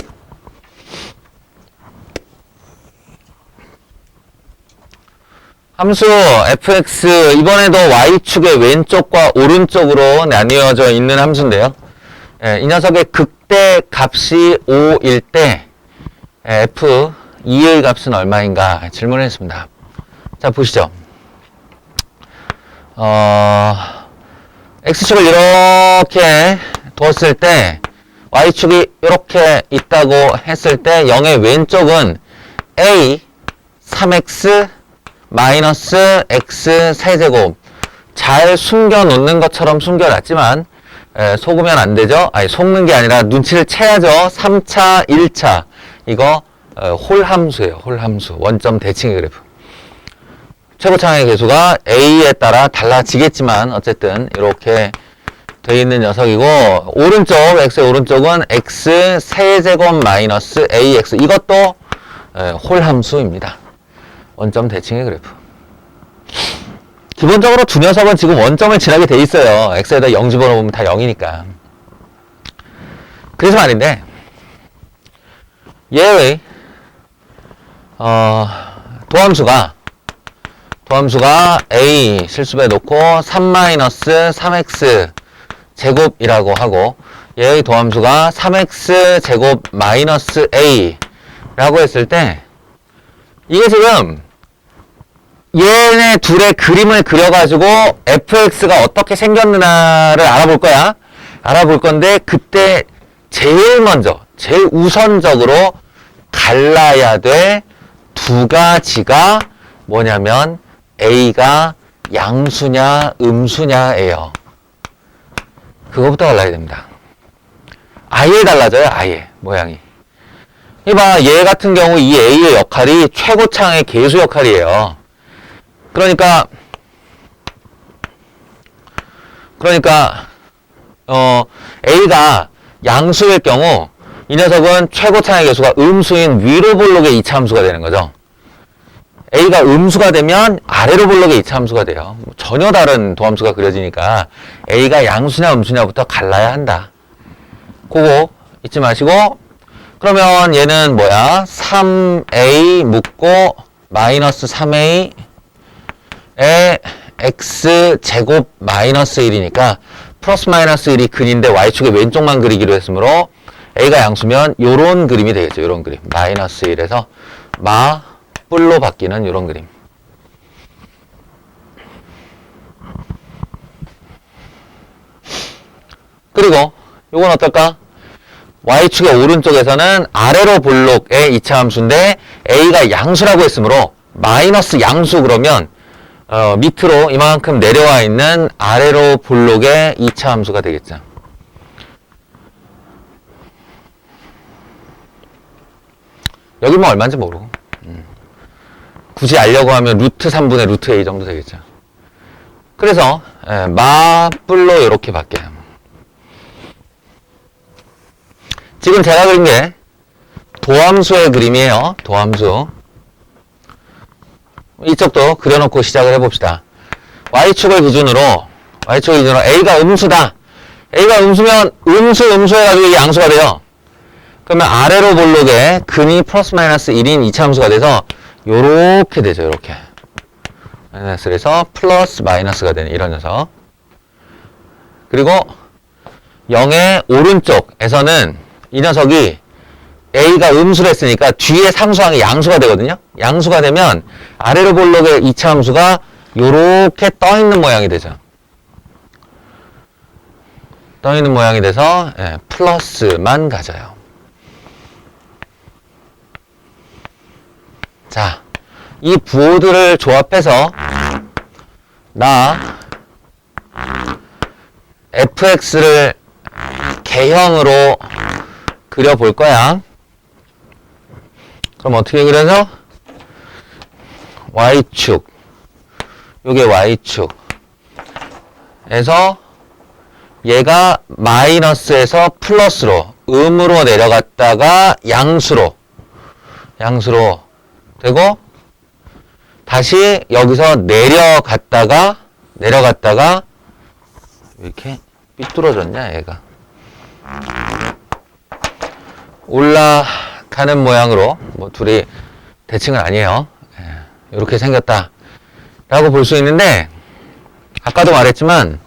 함수 fx 이번에도 y축의 왼쪽과 오른쪽으로 나뉘어져 있는 함수인데요. 이 녀석의 극대 값이 5일 때 f 2의 값은 얼마인가 질문을 했습니다. 자 보시죠. x축을 이렇게 뒀을 때 y축이 이렇게 있다고 했을 때 0의 왼쪽은 a 3x 마이너스 x 세제곱 잘 숨겨놓는 것처럼 숨겨놨지만 속으면 안 되죠. 아니 속는 게 아니라 눈치를 채야죠. 3차 1차 이거 홀함수예요. 홀함수 원점 대칭의 그래프 최고차항의 계수가 a에 따라 달라지겠지만 어쨌든 이렇게 돼 있는 녀석이고 오른쪽 x의 오른쪽은 x 세제곱 마이너스 ax 이것도 홀함수입니다. 원점 대칭의 그래프. 기본적으로 두 녀석은 지금 원점을 지나게 돼 있어요. x에다 0 집어넣으면 다 0이니까. 그래서 말인데 얘의 도함수가 a 실수배 놓고 3-3x 제곱이라고 하고 얘의 도함수가 3x 제곱 마이너스 a 라고 했을 때 이게 지금 얘네 둘의 그림을 그려가지고 fx가 어떻게 생겼느냐를 알아볼 거야. 알아볼 건데 그때 제일 먼저 제일 우선적으로 갈라야 될 두 가지가 뭐냐면 a가 양수냐 음수냐예요. 그거부터 갈라야 됩니다. 아예 달라져요. 아예 모양이. 이봐 얘 같은 경우 이 a의 역할이 최고차항의 계수 역할이에요. 그러니까 a가 양수일 경우 이 녀석은 최고차항의 계수가 음수인 위로 볼록의 이차함수가 되는 거죠. a가 음수가 되면 아래로 볼록의 이차함수가 돼요. 전혀 다른 도함수가 그려지니까 a가 양수냐 음수냐부터 갈라야 한다. 그거 잊지 마시고 그러면 얘는 뭐야? 3a 묶고 마이너스 3a 에 x 제곱 마이너스 1이니까 플러스 마이너스 1이 근인데 y축의 왼쪽만 그리기로 했으므로 a가 양수면 요런 그림이 되겠죠. 요런 그림. 마이너스 1에서 마 뿔로 바뀌는 요런 그림. 그리고 요건 어떨까? y축의 오른쪽에서는 아래로 볼록의 이차함수인데 a가 양수라고 했으므로 마이너스 양수 그러면 밑으로 이만큼 내려와 있는 아래로 볼록의 이차함수가 되겠죠. 여기 뭐 얼마인지 모르고 굳이 알려고 하면 루트 3분의 루트 a 정도 되겠죠. 그래서 마뿔로 이렇게 바뀌어요. 지금 제가 그린 게 도함수의 그림이에요. 도함수. 이쪽도 그려놓고 시작을 해봅시다. y축을 기준으로 a가 음수다. a가 음수면 음수 해가지고 이게 양수가 돼요. 그러면 아래로 볼록에 근이 플러스 마이너스 1인 이차함수가 돼서 요렇게 되죠. 요렇게 마이너스에서 플러스 마이너스가 되는 이런 녀석. 그리고 0의 오른쪽에서는 이 녀석이 a가 음수를 했으니까 뒤에 상수항이 양수가 되거든요. 양수가 되면 아래로 볼록의 이차함수가 요렇게 떠있는 모양이 되죠. 떠있는 모양이 돼서 플러스만 가져요. 자, 이 부호들을 조합해서 나 fx를 개형으로 그려볼 거야. 그럼 어떻게 그려서? y축, 요게 y축 에서 얘가 마이너스에서 플러스로 음으로 내려갔다가 양수로 되고 다시 여기서 내려갔다가 이렇게 삐뚤어졌냐 얘가 올라가는 모양으로 뭐 둘이 대칭은 아니에요. 이렇게 생겼다 라고 볼 수 있는데 아까도 말했지만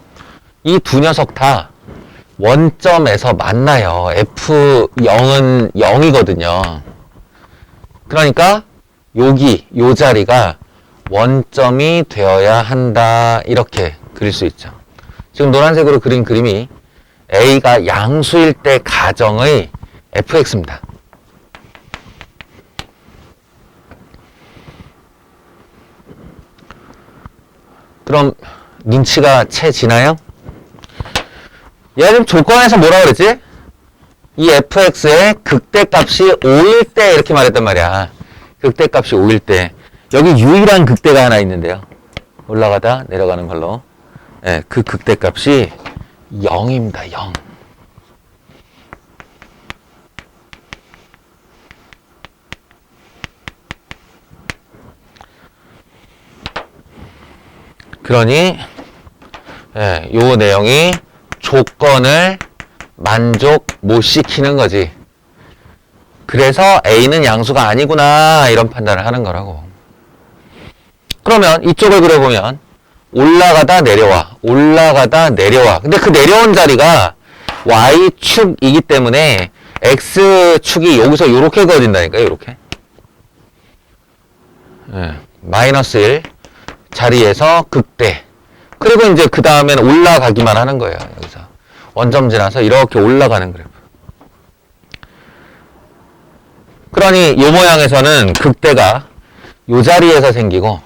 이 두 녀석 다 원점에서 만나요. F0은 0이거든요. 그러니까 여기 요 자리가 원점이 되어야 한다 이렇게 그릴 수 있죠. 지금 노란색으로 그린 그림이 A가 양수일 때 가정의 fx입니다. 그럼 눈치가 채지나요? 얘가 지금 조건에서 뭐라 그랬지? 이 fx의 극대값이 5일 때 이렇게 말했단 말이야. 극대값이 5일 때. 여기 유일한 극대가 하나 있는데요. 올라가다 내려가는 걸로. 네, 그 극대값이 0입니다. 0. 그러니 요 내용이 조건을 만족 못 시키는 거지. 그래서 A는 양수가 아니구나 이런 판단을 하는 거라고. 그러면 이쪽을 그려보면 올라가다 내려와 올라가다 내려와. 근데 그 내려온 자리가 Y축이기 때문에 X축이 여기서 요렇게 그어진다니까요. 요렇게 마이너스 1 자리에서 극대. 그리고 이제 그 다음에는 올라가기만 하는 거예요. 여기서 원점 지나서 이렇게 올라가는 그래프. 그러니 이 모양에서는 극대가 이 자리에서 생기고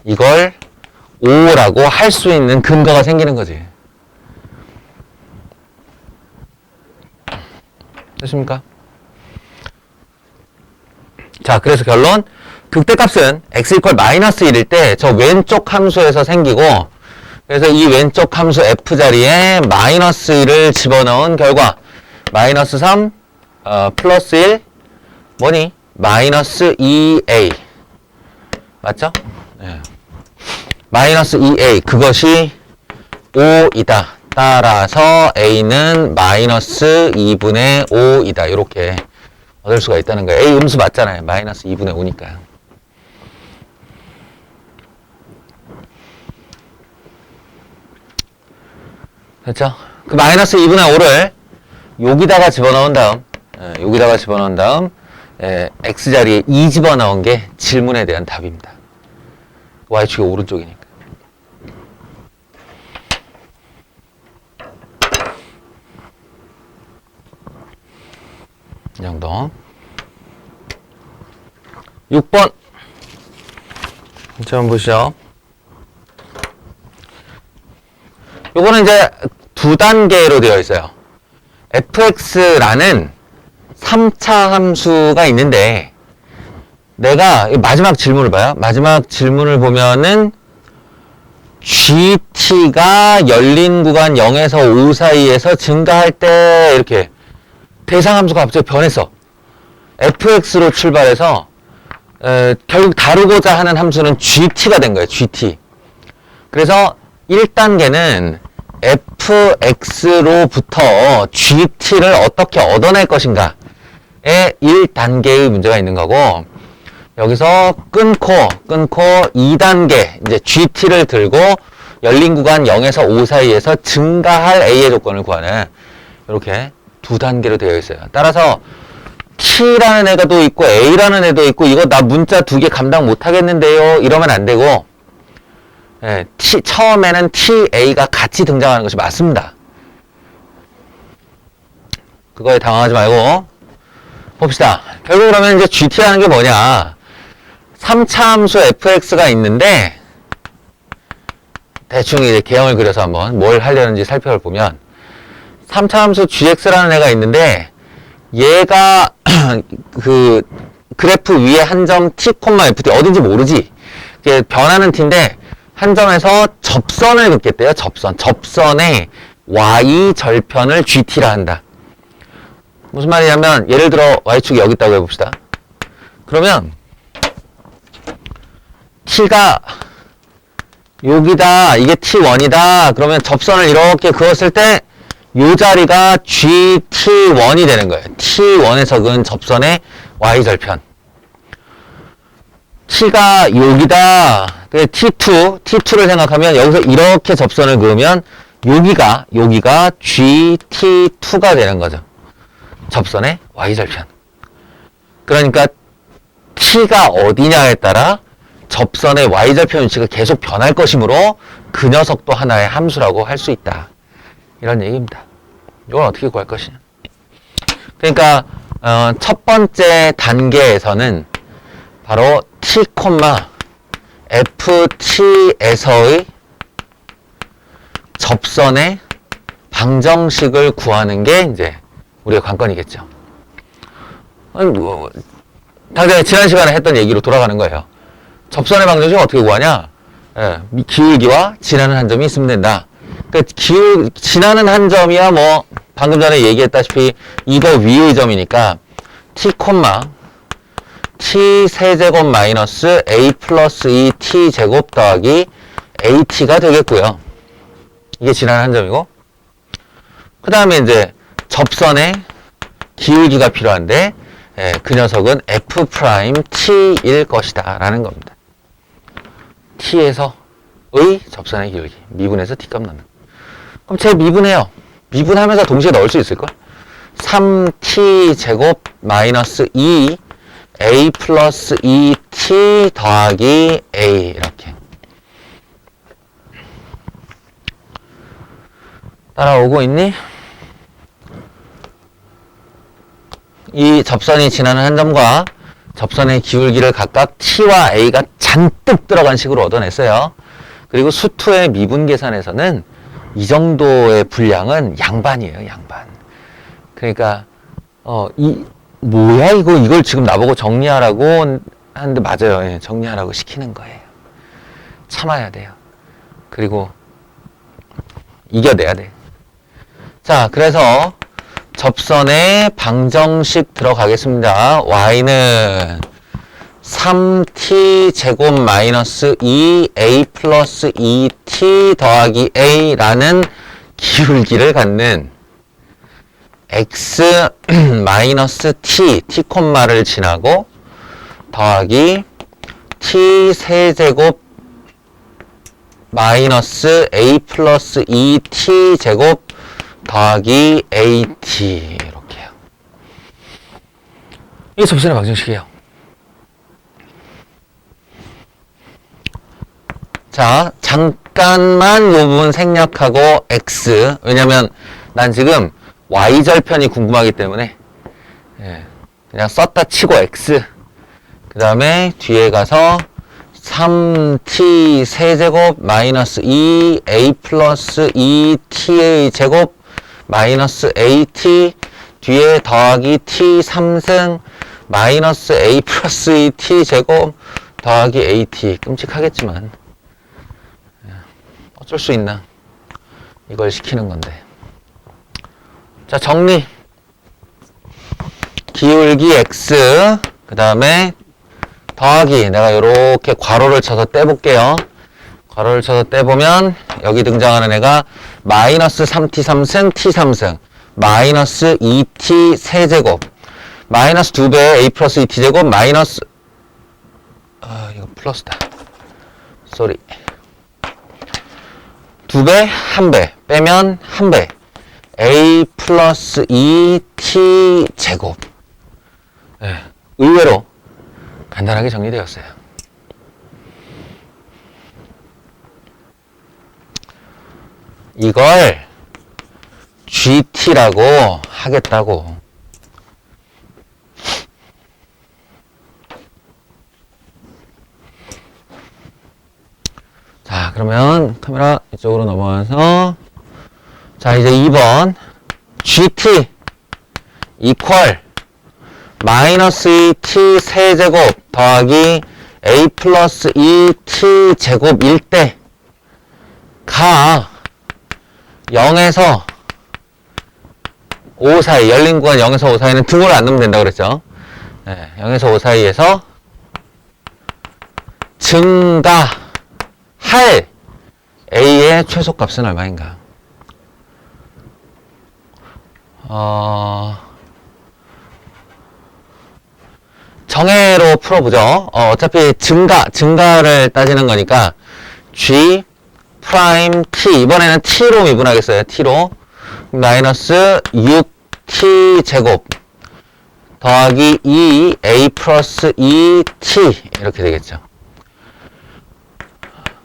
이걸 O라고 할 수 있는 근거가 생기는 거지. 됐습니까? 자, 그래서 결론. 극대값은 x 이퀄 마이너스 1일 때 저 왼쪽 함수에서 생기고, 그래서 이 왼쪽 함수 f 자리에 마이너스 1을 집어넣은 결과 마이너스 3 플러스 1 뭐니? 마이너스 2a 맞죠? 네. 마이너스 2a 그것이 5이다. 따라서 a는 마이너스 2분의 5이다. 이렇게 얻을 수가 있다는 거예요. a 음수 맞잖아요. 마이너스 2분의 5니까요. 됐죠? 그 마이너스 2분의 5를 여기다가 집어넣은 다음 x자리에 2 집어넣은 게 질문에 대한 답입니다. y축이 오른쪽이니까. 이 정도. 6번 한번 보시죠. 요거는 이제 두 단계로 되어 있어요. fx라는 3차 함수가 있는데 내가 마지막 질문을 봐요. 마지막 질문을 보면은 gt가 열린 구간 0에서 5 사이에서 증가할 때 이렇게 대상 함수가 갑자기 변했어. fx로 출발해서 결국 다루고자 하는 함수는 gt가 된 거예요. gt. 그래서 1단계는 fx로부터 gt를 어떻게 얻어낼 것인가에 1단계의 문제가 있는 거고, 여기서 끊고 2단계 이제 gt를 들고 열린 구간 0에서 5 사이에서 증가할 a의 조건을 구하는 이렇게 두 단계로 되어 있어요. 따라서 t라는 애가 또 있고 a라는 애도 있고 이거 나 문자 2개 감당 못 하겠는데요 이러면 안 되고, 처음에는 ta가 같이 등장하는 것이 맞습니다. 그거에 당황하지 말고 봅시다. 결국 그러면 이제 gt라는 게 뭐냐, 3차 함수 fx가 있는데 대충 이제 개형을 그려서 한번 뭘 하려는지 살펴보면 3차 함수 gx라는 애가 있는데 얘가 그 그래프 위에 한 점 t, ft 어딘지 모르지. 이게 변하는 t인데 한 점에서 접선을 긋겠대요. 접선에 y 절편을 gt라 한다. 무슨 말이냐면 예를 들어 y축이 여기 있다고 해봅시다. 그러면 t가 여기다, 이게 t1이다. 그러면 접선을 이렇게 그었을 때 이 자리가 gt1이 되는 거예요. t1에서 그은 접선의 y절편. t가 여기다. t2를 생각하면 여기서 이렇게 접선을 그으면 여기가 gt2가 되는 거죠. 접선의 y절편. 그러니까 t가 어디냐에 따라 접선의 y절편 위치가 계속 변할 것이므로 그 녀석도 하나의 함수라고 할 수 있다. 이런 얘기입니다. 이걸 어떻게 구할 것이냐. 그러니까 첫 번째 단계에서는 바로 t, ft에서의 접선의 방정식을 구하는 게 이제 우리의 관건이겠죠. 당장 지난 시간에 했던 얘기로 돌아가는 거예요. 접선의 방정식을 어떻게 구하냐? 예, 기울기와 지나는 한 점이 있으면 된다. 그러니까 지나는 한 점이야 뭐 방금 전에 얘기했다시피 이거 위의 점이니까 t, t 세제곱 마이너스 a 플러스 2t 제곱 더하기 at가 되겠고요. 이게 지나는 한 점이고, 그 다음에 이제 접선의 기울기가 필요한데 그 녀석은 f 프라임 t일 것이다 라는 겁니다. t에서의 접선의 기울기, 미분해서 t값 넣는. 그럼 제 미분해요. 미분하면서 동시에 넣을 수 있을걸? 3t 제곱 마이너스 2 a 플러스 2t 더하기 a 이렇게 따라오고 있니? 이 접선이 지나는 한 점과 접선의 기울기를 각각 t와 a가 잔뜩 들어간 식으로 얻어냈어요. 그리고 수투의 미분 계산에서는 이 정도의 분량은 양반이에요, 양반. 그러니까 뭐야 이걸 지금 나보고 정리하라고 하는데 맞아요. 예, 정리하라고 시키는 거예요. 참아야 돼요. 그리고 이겨내야 돼. 자, 그래서 접선의 방정식 들어가겠습니다. y는 3t 제곱 마이너스 2a 플러스 2t 더하기 a라는 기울기를 갖는 x 마이너스 t, t 콤마를 지나고 더하기 t 세제곱 마이너스 a 플러스 2t 제곱 더하기 at 이렇게요. 이게 접선의 방정식이에요. 자, 잠깐만 이 부분 생략하고 x. 왜냐면 난 지금 y절편이 궁금하기 때문에 그냥 썼다 치고 x. 그 다음에 뒤에 가서 3t 세제곱 마이너스 2a 플러스 2t의 제곱 마이너스 at 뒤에 더하기 t 3승 마이너스 a 플러스 2t 제곱 더하기 at. 끔찍하겠지만 어쩔 수 있나. 이걸 시키는 건데. 자, 정리. 기울기 x 그 다음에 더하기, 내가 이렇게 괄호를 쳐서 떼볼게요. 괄호를 쳐서 떼보면 여기 등장하는 애가 마이너스 3t 3승 t 3승 마이너스 2t 세제곱 마이너스 2배 a 플러스 2t 제곱 마이너스 이거 플러스다. 쏘리. 2배 1배 빼면 1배 a 플러스 2t 제곱. 의외로 간단하게 정리되었어요. 이걸 GT라고 하겠다고. 자, 그러면 카메라 이쪽으로 넘어와서 자, 이제 2번 GT 이퀄 마이너스 2t 세제곱 더하기 a 플러스 2t 제곱일 때 가 0에서 5 사이, 열린 구간 0에서 5 사이는 등호를 안 넣으면 된다고 그랬죠. 0에서 5 사이에서 증가할 a의 최소값은 얼마인가? 정해로 풀어보죠. 어차피 증가를 따지는 거니까 g 프라임 t, 이번에는 t로 미분하겠어요. t로 마이너스 6t 제곱 더하기 2a 플러스 2t 이렇게 되겠죠.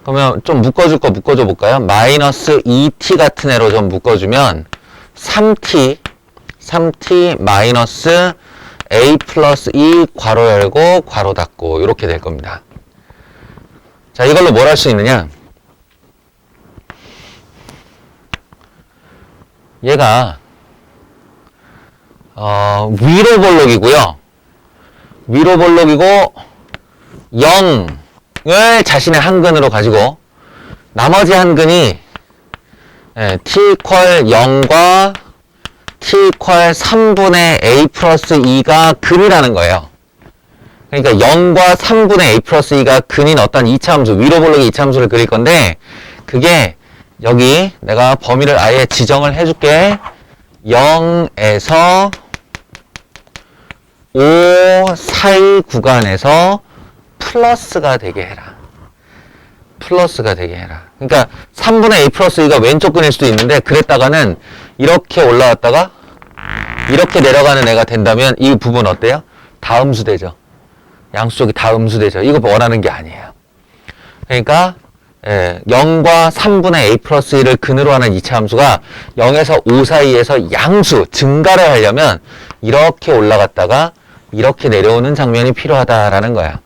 그러면 좀 묶어줄 거 묶어줘 볼까요? 마이너스 2t 같은 애로 좀 묶어주면 3t 마이너스 a 플러스 2 괄호 열고 괄호 닫고 이렇게 될 겁니다. 자, 이걸로 뭘 할 수 있느냐? 얘가 위로 볼록이고요. 위로 볼록이고 0을 자신의 한근으로 가지고 나머지 한근이 t 이퀄 0과 t 이퀄 3분의 a 플러스 2가 근이라는 거예요. 그러니까 0과 3분의 a 플러스 2가 근인 어떤 이차함수, 위로 볼록의 이차함수를 그릴 건데 그게 여기 내가 범위를 아예 지정을 해줄게. 0에서 5 사이 구간에서 플러스가 되게 해라. 플러스가 되게 해라. 그러니까 3분의 a 플러스 2가 왼쪽 근일 수도 있는데 그랬다가는 이렇게 올라왔다가 이렇게 내려가는 애가 된다면 이 부분 어때요? 다 음수되죠. 양수 쪽이 다 음수되죠. 이거 원하는 게 아니에요. 그러니까 0과 3분의 a 플러스 1을 근으로 하는 이차함수가 0에서 5 사이에서 양수, 증가를 하려면 이렇게 올라갔다가 이렇게 내려오는 장면이 필요하다라는 거야.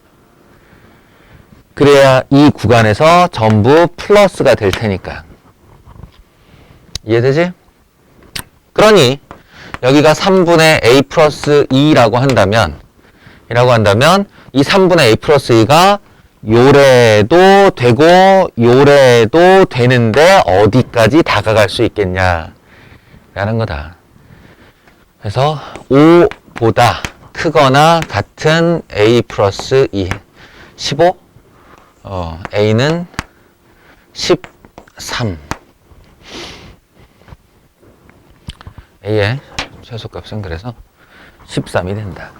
그래야 이 구간에서 전부 플러스가 될 테니까. 이해되지? 그러니 여기가 3분의 a 플러스 2라고 한다면 이 3분의 a 플러스 2가 요래도 되고 요래도 되는데 어디까지 다가갈 수 있겠냐 라는 거다. 그래서 5보다 크거나 같은 a 플러스 2 15 a는 13 a의 최소값은 그래서 13이 된다.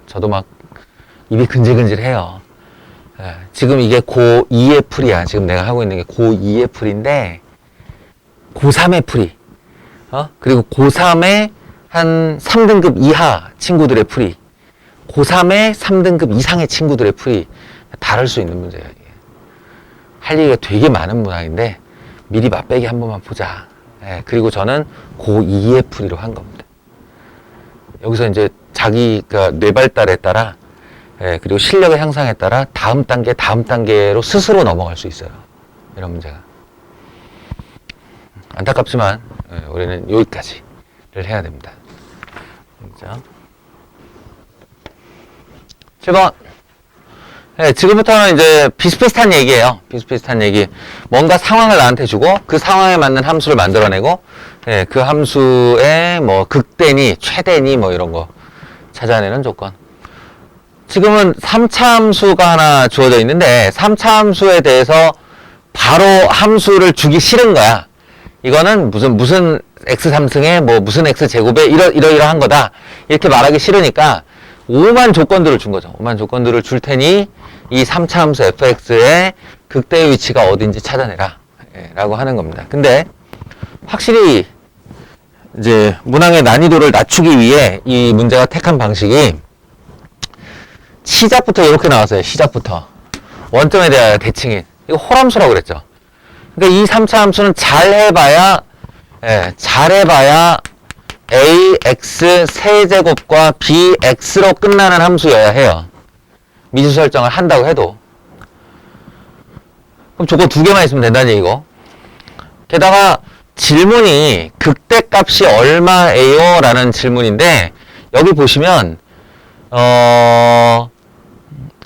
저도 막 입이 근질근질해요. 지금 이게 고2의 풀이야. 지금 내가 하고 있는 게 고2의 풀인데 고3의 풀이 그리고 고3의 한 3등급 이하 친구들의 풀이 고3의 3등급 이상의 친구들의 풀이 다를 수 있는 문제예요. 이게. 할 얘기가 되게 많은 문항인데 미리 맛배기 한 번만 보자. 그리고 저는 고2의 풀이로 한 겁니다. 여기서 이제 자기가 뇌 발달에 따라 그리고 실력의 향상에 따라 다음 단계로 스스로 넘어갈 수 있어요. 이런 문제가. 안타깝지만 우리는 여기까지를 해야 됩니다. 자, 7번. 지금부터는 이제 비슷비슷한 얘기예요. 비슷비슷한 얘기. 뭔가 상황을 나한테 주고 그 상황에 맞는 함수를 만들어내고 그 함수의 뭐 극대니 최대니 뭐 이런 거 찾아내는 조건. 지금은 3차 함수가 하나 주어져 있는데 3차 함수에 대해서 바로 함수를 주기 싫은 거야. 이거는 무슨 x3승에 뭐 무슨 x제곱에 이러이러한 거다. 이렇게 말하기 싫으니까 5만 조건들을 준 거죠. 5만 조건들을 줄 테니 이 3차 함수 fx의 극대의 위치가 어딘지 찾아내라. 라고 하는 겁니다. 근데 확실히 이제 문항의 난이도를 낮추기 위해 이 문제가 택한 방식이 시작부터 이렇게 나왔어요. 시작부터. 원점에 대하여 대칭인. 이거 홀함수라고 그랬죠. 그러니까 이 3차 함수는 잘해봐야 ax 세제곱과 bx로 끝나는 함수여야 해요. 미수 설정을 한다고 해도. 그럼 조건 2개만 있으면 된다는 얘기고. 게다가 질문이 극대값이 얼마예요? 라는 질문인데 여기 보시면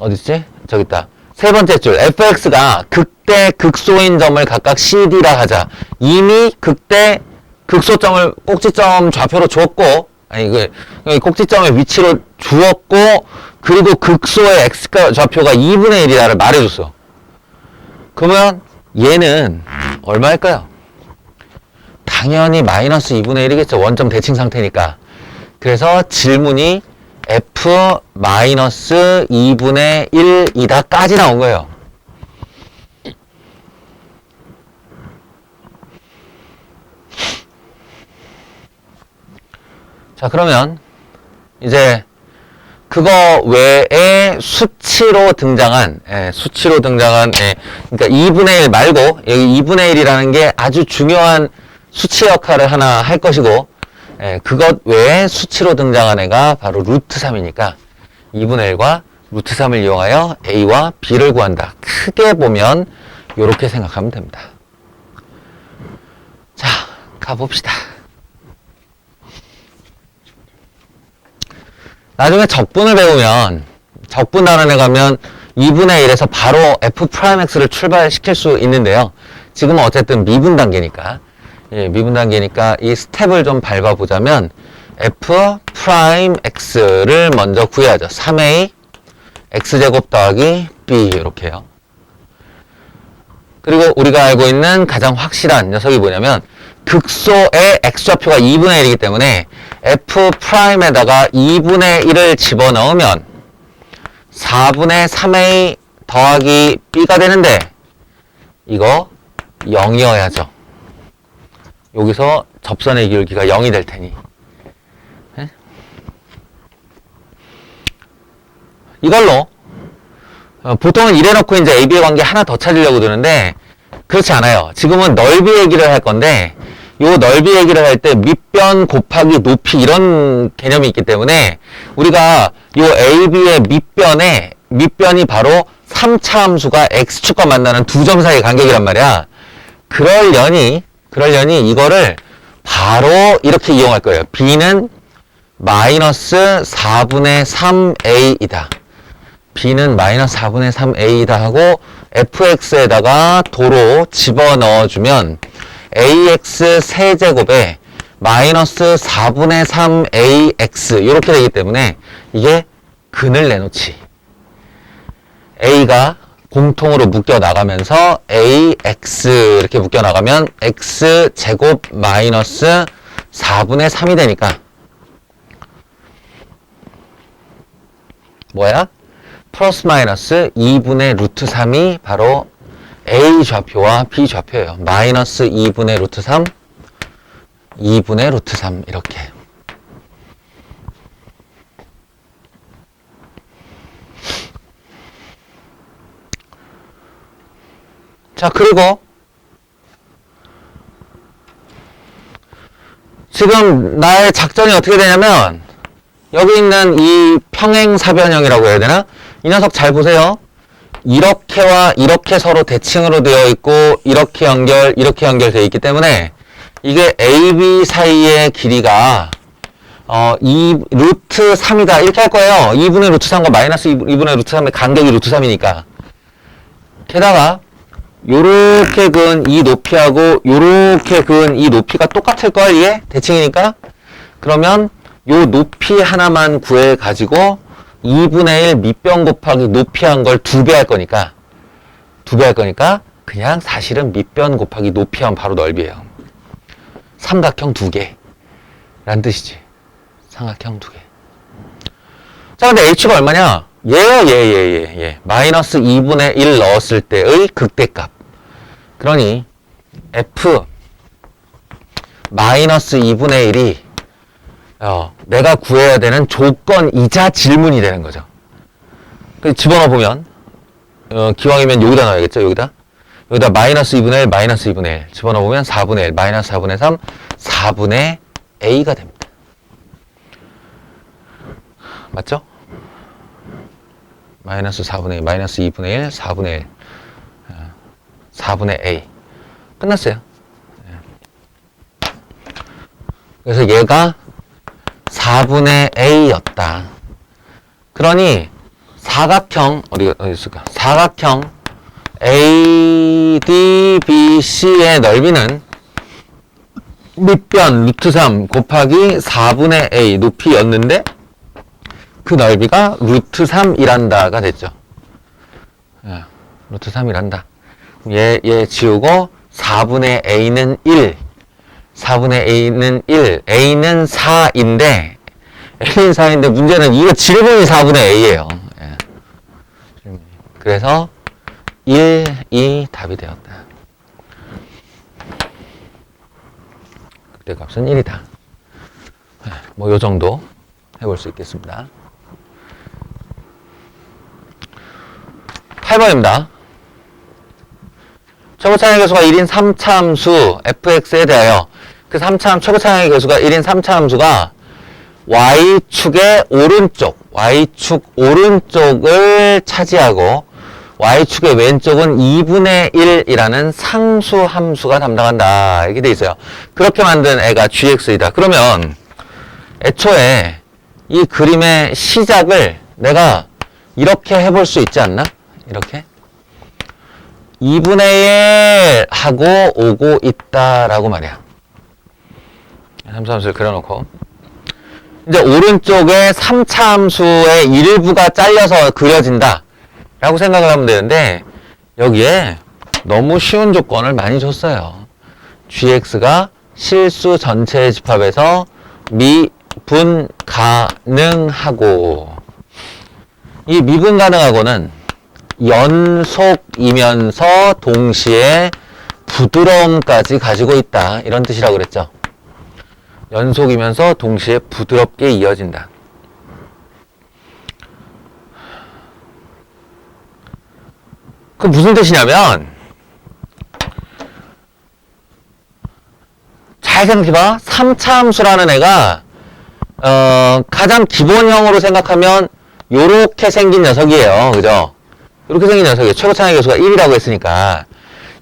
어딨지? 저기 있다. 세 번째 줄 fx가 극대 극소인 점을 각각 cd라 하자. 이미 극대 극소점을 꼭지점 좌표로 주었고 꼭지점의 위치로 주었고 그리고 극소의 x 좌표가 2분의 1이라를 말해줬어. 그러면 얘는 얼마일까요? 당연히 마이너스 2분의 1이겠죠. 원점 대칭 상태니까. 그래서 질문이 f 마이너스 2분의 1이다 까지 나온 거예요. 자, 그러면 이제 그거 외에 수치로 등장한, 그러니까 2분의 1 말고, 여기 2분의 1이라는 게 아주 중요한 수치 역할을 하나 할 것이고, 그것 외에 수치로 등장한 애가 바로 루트 3이니까, 2분의 1과 루트 3을 이용하여 A와 B를 구한다. 크게 보면, 요렇게 생각하면 됩니다. 자, 가봅시다. 나중에 적분을 배우면 적분 단원에 가면 2분의 1에서 바로 F'X를 출발시킬 수 있는데요. 지금은 어쨌든 미분 단계니까 미분 단계니까 이 스텝을 좀 밟아보자면 F'X를 먼저 구해야죠. 3A X제곱 더하기 B 이렇게요. 그리고 우리가 알고 있는 가장 확실한 녀석이 뭐냐면 극소의 X좌표가 2분의 1이기 때문에 F'에다가 2분의 1을 집어넣으면 4분의 3A 더하기 B가 되는데 이거 0이어야죠. 여기서 접선의 기울기가 0이 될 테니 이걸로 보통은 이래놓고 이제 AB의 관계 하나 더 찾으려고 드는데 그렇지 않아요. 지금은 넓이 얘기를 할 건데 요 넓이 얘기를 할 때 밑변 곱하기 높이 이런 개념이 있기 때문에 우리가 요 AB의 밑변이 바로 3차 함수가 X축과 만나는 두 점 사이의 간격이란 말이야. 그러려니 이거를 바로 이렇게 이용할 거예요. B는 마이너스 4분의 3A이다. B는 마이너스 4분의 3A이다 하고 fx에다가 도로 집어넣어주면 ax 세제곱에 마이너스 4분의 3ax 이렇게 되기 때문에 이게 근을 내놓지. a가 공통으로 묶여나가면서 ax 이렇게 묶여나가면 x제곱 마이너스 4분의 3이 되니까 뭐야? 플러스 마이너스 2분의 루트 3이 바로 A 좌표와 B 좌표예요. 마이너스 2분의 루트 3, 2분의 루트 3 이렇게. 자, 그리고 지금 나의 작전이 어떻게 되냐면 여기 있는 이 평행사변형이라고 해야 되나? 이 녀석 잘 보세요. 이렇게와 이렇게 서로 대칭으로 되어 있고 이렇게 연결되어 있기 때문에 이게 AB 사이의 길이가 이 루트 3이다 이렇게 할 거예요. 2분의 루트 3과 마이너스 2분의 루트 3의 간격이 루트 3이니까. 게다가 요렇게 그은 이 높이하고 요렇게 그은 이 높이가 똑같을 걸 이게 대칭이니까. 그러면 요 높이 하나만 구해 가지고 2분의 1 밑변 곱하기 높이 한 걸 2배 할 거니까 그냥 사실은 밑변 곱하기 높이 하면 바로 넓이에요. 삼각형 2개 라는 뜻이지. 삼각형 2개. 자, 근데 h가 얼마냐? 마이너스 2분의 1 넣었을 때의 극대값. 그러니 f 마이너스 2분의 1이 내가 구해야 되는 조건이자 질문이 되는 거죠. 집어넣어 보면 기왕이면 여기다 넣어야겠죠. 여기다 마이너스 2분의 1 마이너스 2분의 1 집어넣어 보면 4분의 1 마이너스 4분의 3 4분의 A가 됩니다. 맞죠? 마이너스 4분의 1 마이너스 2분의 1 4분의 1 4분의 A 끝났어요. 그래서 얘가 4분의 A였다. 그러니 사각형 어디 있을까? 사각형 ADBC의 넓이는 밑변 루트 3 곱하기 4분의 A 높이였는데 그 넓이가 루트 3이란다가 됐죠. 루트 3이란다. 얘 지우고 4분의 A는 1 4분의 A는 1 A는 4인데 A는 4인데 문제는 이거 질문이 4분의 A예요. 그래서 1이 답이 되었다. 극대값은 1이다. 뭐 요 정도 해볼 수 있겠습니다. 8번입니다. 최고차항의 계수가 1인 3차 함수 fx에 대하여 그 3차 최고차항의 계수가 1인 3차 함수가 y축의 오른쪽, y축 오른쪽을 차지하고 y축의 왼쪽은 2분의 1이라는 상수 함수가 담당한다. 이렇게 돼 있어요. 그렇게 만든 애가 gx이다. 그러면 애초에 이 그림의 시작을 내가 이렇게 해볼 수 있지 않나? 이렇게 2분의 1 하고 오고 있다라고 말이야. 함수를 그려놓고 이제 오른쪽에 3차 함수의 일부가 잘려서 그려진다 라고 생각을 하면 되는데 여기에 너무 쉬운 조건을 많이 줬어요. gx가 실수 전체의 집합에서 미분 가능하고, 이 미분 가능하고는 연속이면서 동시에 부드러움까지 가지고 있다, 이런 뜻이라고 그랬죠. 연속이면서 동시에 부드럽게 이어진다. 그 무슨 뜻이냐면, 잘 생각해봐. 3차 함수라는 애가 가장 기본형으로 생각하면 요렇게 생긴 녀석이에요. 그죠? 요렇게 생긴 녀석이에요. 최고차항의 계수가 1이라고 했으니까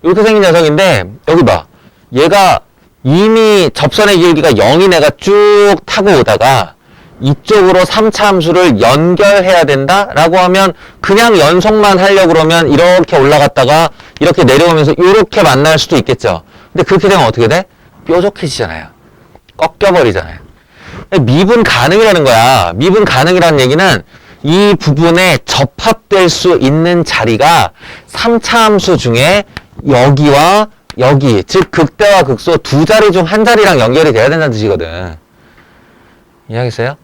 요렇게 생긴 녀석인데, 여기 봐. 얘가 이미 접선의 길기가 0인 애가 쭉 타고 오다가 이쪽으로 3차 함수를 연결해야 된다 라고 하면 그냥 연속만 하려고 그러면 이렇게 올라갔다가 이렇게 내려오면서 이렇게 만날 수도 있겠죠. 근데 그렇게 되면 어떻게 돼? 뾰족해지잖아요. 꺾여버리잖아요. 미분 가능이라는 거야. 미분 가능이라는 얘기는 이 부분에 접합될 수 있는 자리가 3차 함수 중에 여기와 여기, 즉 극대와 극소 두 자리 중 한 자리랑 연결이 돼야 된다는 뜻이거든. 이해하겠어요?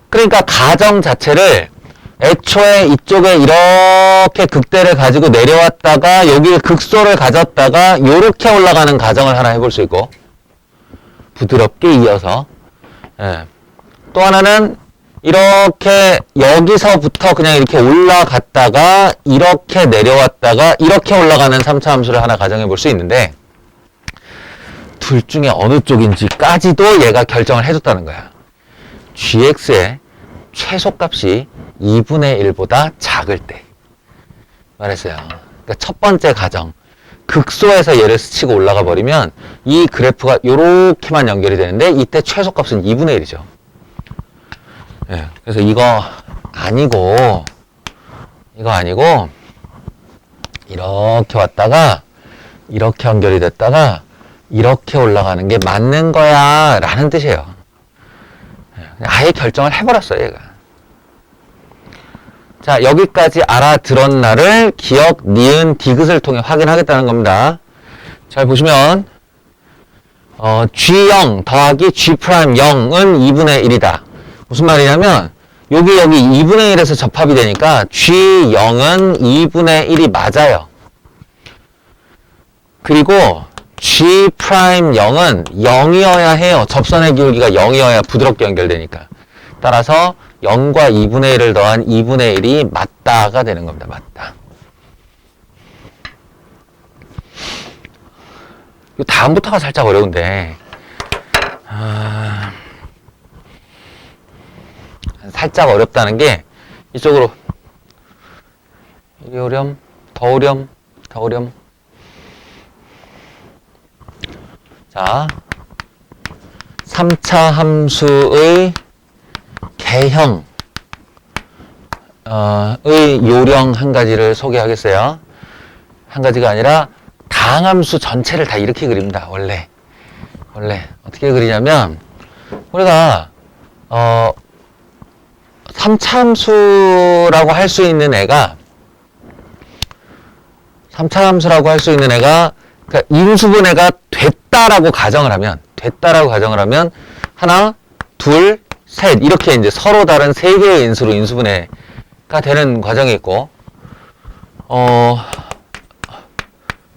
그러니까 가정 자체를 애초에 이쪽에 이렇게 극대를 가지고 내려왔다가 여기에 극소를 가졌다가 요렇게 올라가는 가정을 하나 해볼 수 있고, 부드럽게 이어서, 예. 또 하나는 이렇게 여기서부터 그냥 이렇게 올라갔다가 이렇게 내려왔다가 이렇게 올라가는 3차 함수를 하나 가정해 볼 수 있는데, 둘 중에 어느 쪽인지까지도 얘가 결정을 해줬다는 거야. gx의 최소값이 2분의 1보다 작을 때 말했어요. 그러니까 첫 번째 가정, 극소에서 얘를 스치고 올라가 버리면 이 그래프가 요렇게만 연결이 되는데 이때 최소값은 2분의 1이죠. 예, 그래서 이거 아니고 이렇게 왔다가 이렇게 연결이 됐다가 이렇게 올라가는 게 맞는 거야 라는 뜻이에요. 아예 결정을 해버렸어요, 얘가. 자, 여기까지 알아들었나를 기억, 니은, 디귿을 통해 확인하겠다는 겁니다. 잘 보시면 G0 더하기 G'0은 2분의 1이다. 무슨 말이냐면 여기 2분의 1에서 접합이 되니까 G0은 2분의 1이 맞아요. 그리고 G'0은 0이어야 해요. 접선의 기울기가 0이어야 부드럽게 연결되니까. 따라서 0과 2분의 1을 더한 2분의 1이 맞다가 되는 겁니다. 맞다. 다음부터가 살짝 어려운데, 살짝 어렵다는 게 이쪽으로 이리 오렴, 더 오렴, 더 오렴. 자, 3차 함수의 개형 의 요령 한 가지를 소개하겠어요. 한 가지가 아니라 다항함수 전체를 다 이렇게 그립니다. 원래 어떻게 그리냐면, 우리가 3차 함수라고 할 수 있는 애가 3차 함수라고 할 수 있는 애가, 그러니까 인수분해가 됐다라고 가정을 하면 하나, 둘, 셋 이렇게 이제 서로 다른 세 개의 인수로 인수분해가 되는 과정이 있고,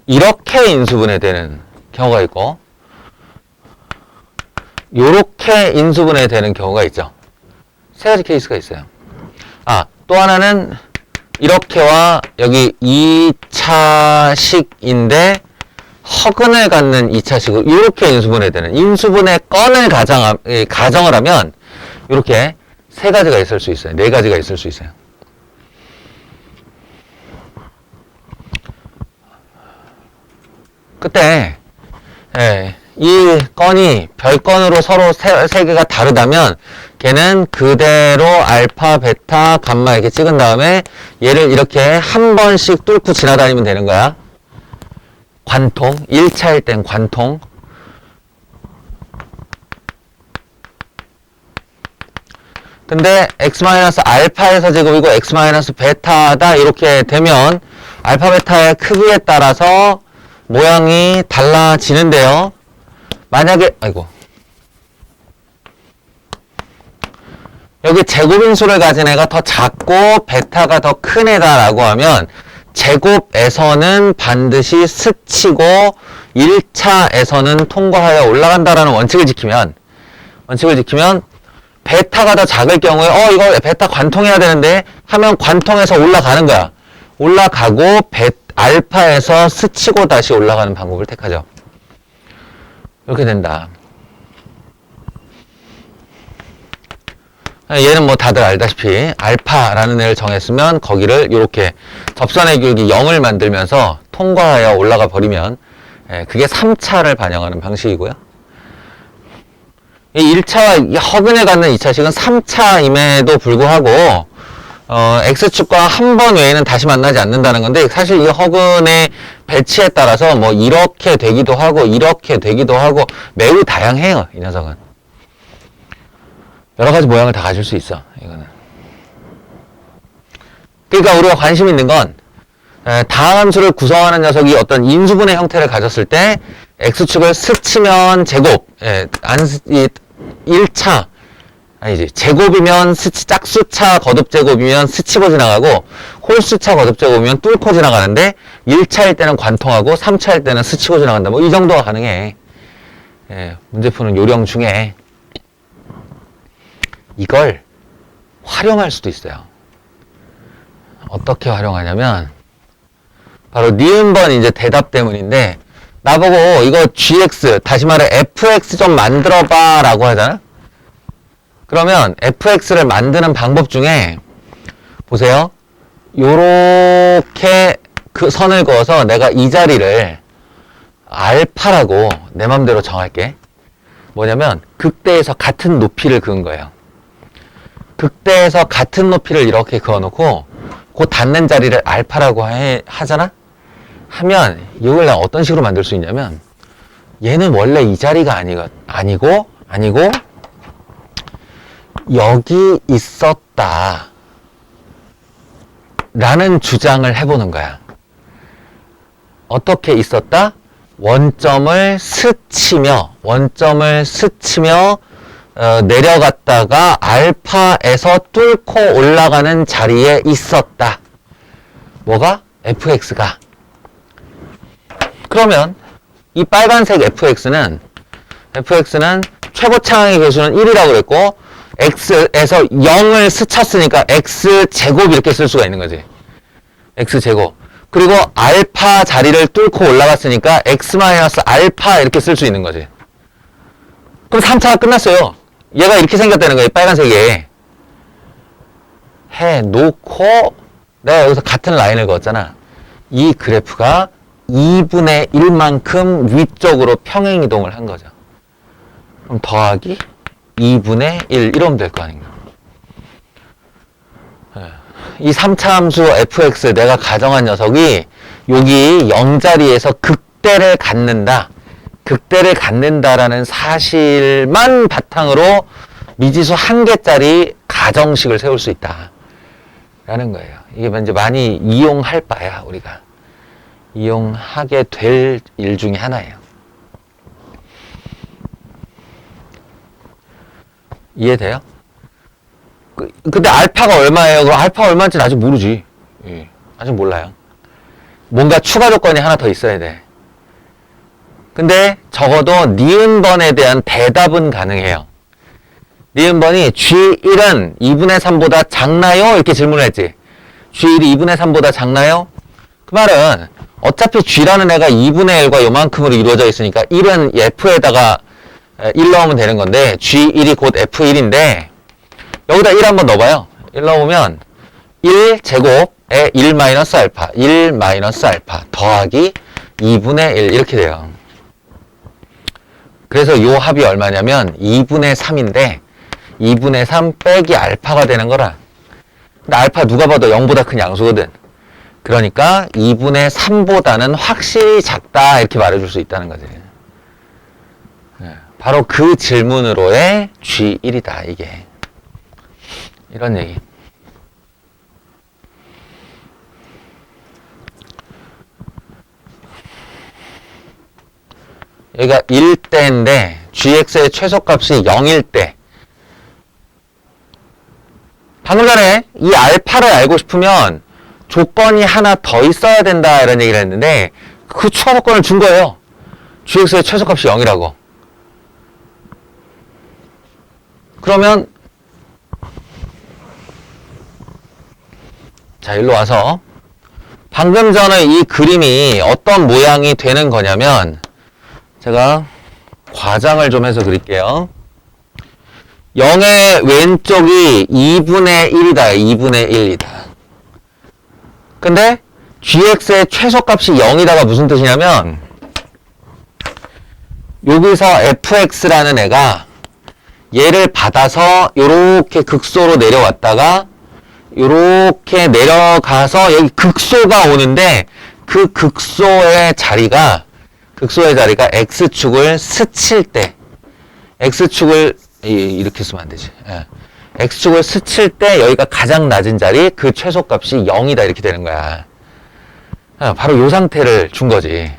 이렇게 인수분해되는 경우가 있고, 요렇게 인수분해되는 경우가 있죠. 세 가지 케이스가 있어요. 또 하나는 이렇게와 여기 2차식인데 허근을 갖는 2차식을 이렇게 인수분해 되는 인수분해 건을 가정을 하면 이렇게 세 가지가 있을 수 있어요. 네 가지가 있을 수 있어요. 그때 이 건이 별건으로 서로 세 개가 다르다면 걔는 그대로 알파, 베타, 감마 이렇게 찍은 다음에 얘를 이렇게 한 번씩 뚫고 지나다니면 되는 거야. 관통, 1차일 땐 관통. 근데 x-알파에서 제곱이고 x-베타다 이렇게 되면 알파, 베타의 크기에 따라서 모양이 달라지는데요. 만약에 여기 제곱인수를 가진 애가 더 작고 베타가 더 큰 애다라고 하면 제곱에서는 반드시 스치고 1차에서는 통과하여 올라간다라는 원칙을 지키면 베타가 더 작을 경우에 이거 베타 관통해야 되는데 하면 관통해서 올라가는 거야. 올라가고 알파에서 스치고 다시 올라가는 방법을 택하죠. 이렇게 된다. 얘는 뭐 다들 알다시피 알파라는 애를 정했으면 거기를 이렇게 접선의 교육이 0을 만들면서 통과하여 올라가 버리면 그게 3차를 반영하는 방식이고요. 이 1차와 허근에 갖는 2차식은 3차임에도 불구하고 X축과 한 번 외에는 다시 만나지 않는다는 건데 사실 이 허근의 배치에 따라서 뭐 이렇게 되기도 하고 이렇게 되기도 하고 매우 다양해요. 이 녀석은 여러 가지 모양을 다 가질 수 있어. 이거는 그러니까 우리가 관심 있는 건 다함수를 구성하는 짝수이 어떤 인수분해 형태를 가졌을 때 X축을 스치면 제곱 1차 아니지. 제곱이면 짝수차 거듭제곱이면 스치고 지나가고 홀수차 거듭제곱이면 뚫고 지나가는데 1차일 때는 관통하고 3차일 때는 스치고 지나간다. 뭐 이 정도가 가능해. 문제 푸는 요령 중에 이걸 활용할 수도 있어요. 어떻게 활용하냐면 바로 니은번 이제 대답 때문인데 나보고 이거 gx 다시 말해 fx 좀 만들어봐 라고 하잖아. 그러면 fx를 만드는 방법 중에 보세요. 요렇게 그 선을 그어서 내가 이 자리를 알파라고 내 맘대로 정할게. 뭐냐면 극대에서 같은 높이를 그은 거예요. 극대에서 같은 높이를 이렇게 그어놓고 그 닿는 자리를 알파라고 하잖아? 하면 이걸 내가 어떤 식으로 만들 수 있냐면 얘는 원래 이 자리가 아니고 여기 있었다 라는 주장을 해보는 거야. 어떻게 있었다? 원점을 스치며 내려갔다가 알파에서 뚫고 올라가는 자리에 있었다. 뭐가? fx가. 그러면 이 빨간색 fx는 최고차항의 개수는 1이라고 그랬고 x에서 0을 스쳤으니까 x제곱 이렇게 쓸 수가 있는 거지. x제곱. 그리고 알파 자리를 뚫고 올라갔으니까 x-알파 이렇게 쓸 수 있는 거지. 그럼 3차가 끝났어요. 얘가 이렇게 생겼다는 거예요. 빨간색이. 해놓고 내가 여기서 같은 라인을 그었잖아. 이 그래프가 2분의 1만큼 위쪽으로 평행이동을 한 거죠. 그럼 더하기 2분의 1 이러면 될 거 아닌가. 이 3차 함수 fx 내가 가정한 녀석이 여기 0자리에서 극대를 갖는다라는 사실만 바탕으로 미지수 1개짜리 가정식을 세울 수 있다 라는 거예요. 이게 이제 많이 이용할 바야. 우리가 이용하게 될 일 중에 하나예요. 이해돼요? 근데 알파가 얼마예요? 그럼 알파가 얼마인지는 아직 모르지. 아직 몰라요. 뭔가 추가 조건이 하나 더 있어야 돼. 근데 적어도 니은번에 대한 대답은 가능해요. 니은번이 G1은 2분의 3보다 작나요? 이렇게 질문을 했지. G1이 2분의 3보다 작나요? 그 말은 어차피 G라는 애가 2분의 1과 요만큼으로 이루어져 있으니까 1은 F에다가 1 넣으면 되는 건데 G1이 곧 F1인데 여기다 1 한번 넣어봐요. 1 넣으면 1제곱에 1 마이너스 알파 1 마이너스 알파 더하기 2분의 1 이렇게 돼요. 그래서 요 합이 얼마냐면 2분의 3인데 2분의 3 빼기 알파가 되는 거라. 근데 알파 누가 봐도 0보다 큰 양수거든. 그러니까 2분의 3보다는 확실히 작다 이렇게 말해줄 수 있다는 거지. 바로 그 질문으로의 G1이다 이게. 이런 얘기. 여기가 1대인데 gx의 최소값이 0일 때 방금 전에 이 알파를 알고 싶으면 조건이 하나 더 있어야 된다 이런 얘기를 했는데 그 추가 조건을 준 거예요. gx의 최소값이 0이라고. 그러면 자 일로 와서 방금 전에 이 그림이 어떤 모양이 되는 거냐면 제가 과장을 좀 해서 그릴게요. 0의 왼쪽이 2분의 1이다. 2분의 1이다. 근데 gx의 최소값이 0이다가 무슨 뜻이냐면 여기서 fx라는 애가 얘를 받아서 요렇게 극소로 내려왔다가 요렇게 내려가서 여기 극소가 오는데 그 극소의 자리가 x축을 스칠 때 x축을 이렇게 쓰면 안 되지. 예. x축을 스칠 때 여기가 가장 낮은 자리 그 최소값이 0이다 이렇게 되는 거야. 바로 요 상태를 준 거지.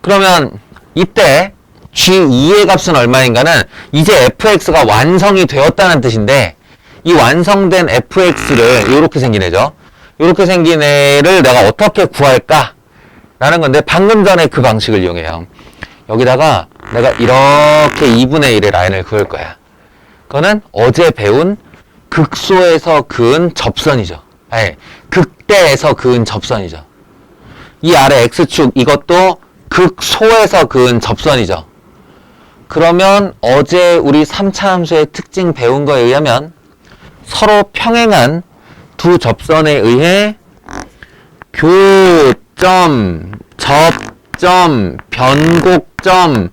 그러면 이때 g2의 값은 얼마인가는 이제 fx가 완성이 되었다는 뜻인데 이 완성된 fx를 이렇게 생긴 애죠. 이렇게 생긴 애를 내가 어떻게 구할까? 라는 건데 방금 전에 그 방식을 이용해요. 여기다가 내가 이렇게 2분의 1의 라인을 그을 거야. 그거는 어제 배운 극소에서 그은 접선이죠. 아니, 극대에서 그은 접선이죠. 이 아래 x축 이것도 극소에서 그은 접선이죠. 그러면 어제 우리 3차 함수의 특징 배운 거에 의하면 서로 평행한 두 접선에 의해 교점, 접점, 변곡점,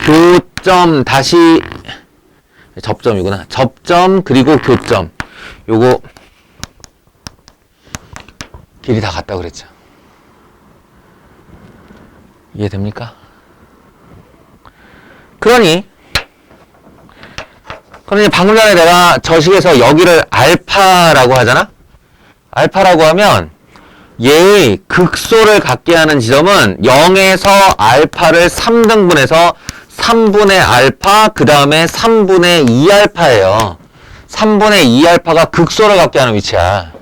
교점, 다시 접점이구나. 접점 그리고 교점. 요거 길이 다 같다고 그랬죠. 이해됩니까? 그러니 방금 전에 내가 저식에서 여기를 알파라고 하잖아? 알파라고 하면 얘의 극소를 갖게 하는 지점은 0에서 알파를 3등분해서 3분의 알파 그 다음에 3분의 2알파예요. 3분의 2알파가 극소를 갖게 하는 위치야.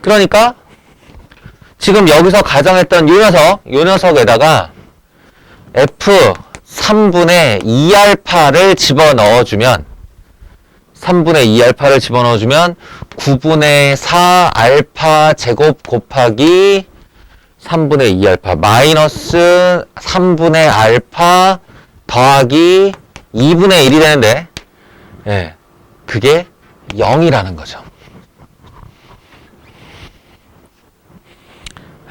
그러니까 지금 여기서 가정했던 요 녀석에다가 f 3분의 2알파를 집어넣어주면 3분의 2알파를 집어넣어주면 9분의 4알파 제곱 곱하기 3분의 2알파 마이너스 3분의 알파 더하기 2분의 1이 되는데 예, 그게 0이라는 거죠.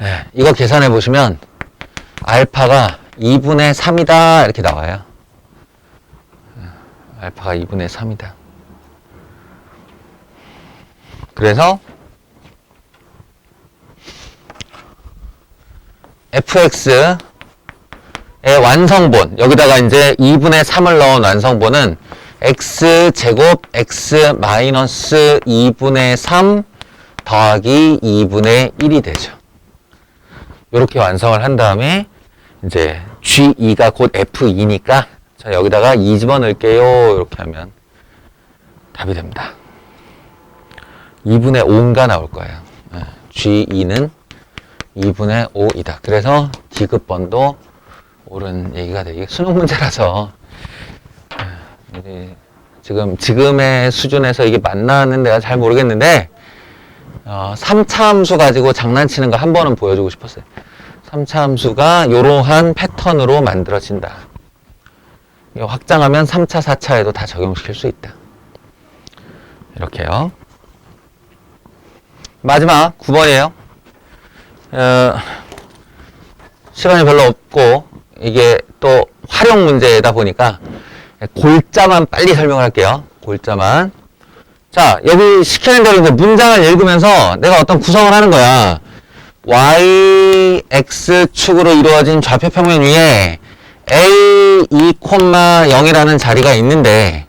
예, 이거 계산해 보시면 알파가 2분의 3이다 이렇게 나와요. 알파가 2분의 3이다. 그래서 fx의 완성본 여기다가 이제 2분의 3을 넣은 완성본은 x제곱 x 마이너스 2분의 3 더하기 2분의 1이 되죠. 이렇게 완성을 한 다음에 이제 G2가 곧 F2니까 자 여기다가 2 집어넣을게요. 이렇게 하면 답이 됩니다. 2분의 5인가 나올 거예요. G2는 2분의 5이다. 그래서 D급번도 옳은 얘기가 되게 수능 문제라서 지금의 수준에서 이게 맞나는 내가 잘 모르겠는데, 3차 함수 가지고 장난치는 거 한 번은 보여주고 싶었어요. 3차 함수가 이러한 패턴으로 만들어진다. 이거 확장하면 3차, 4차에도 다 적용시킬 수 있다. 이렇게요. 마지막 9번이에요. 시간이 별로 없고 이게 또 활용 문제다 보니까 골자만 빨리 설명을 할게요. 골자만. 자, 여기 시키는 대로 이제 문장을 읽으면서 내가 어떤 구성을 하는 거야. y, x축으로 이루어진 좌표 평면 위에 a 2,0이라는 자리가 있는데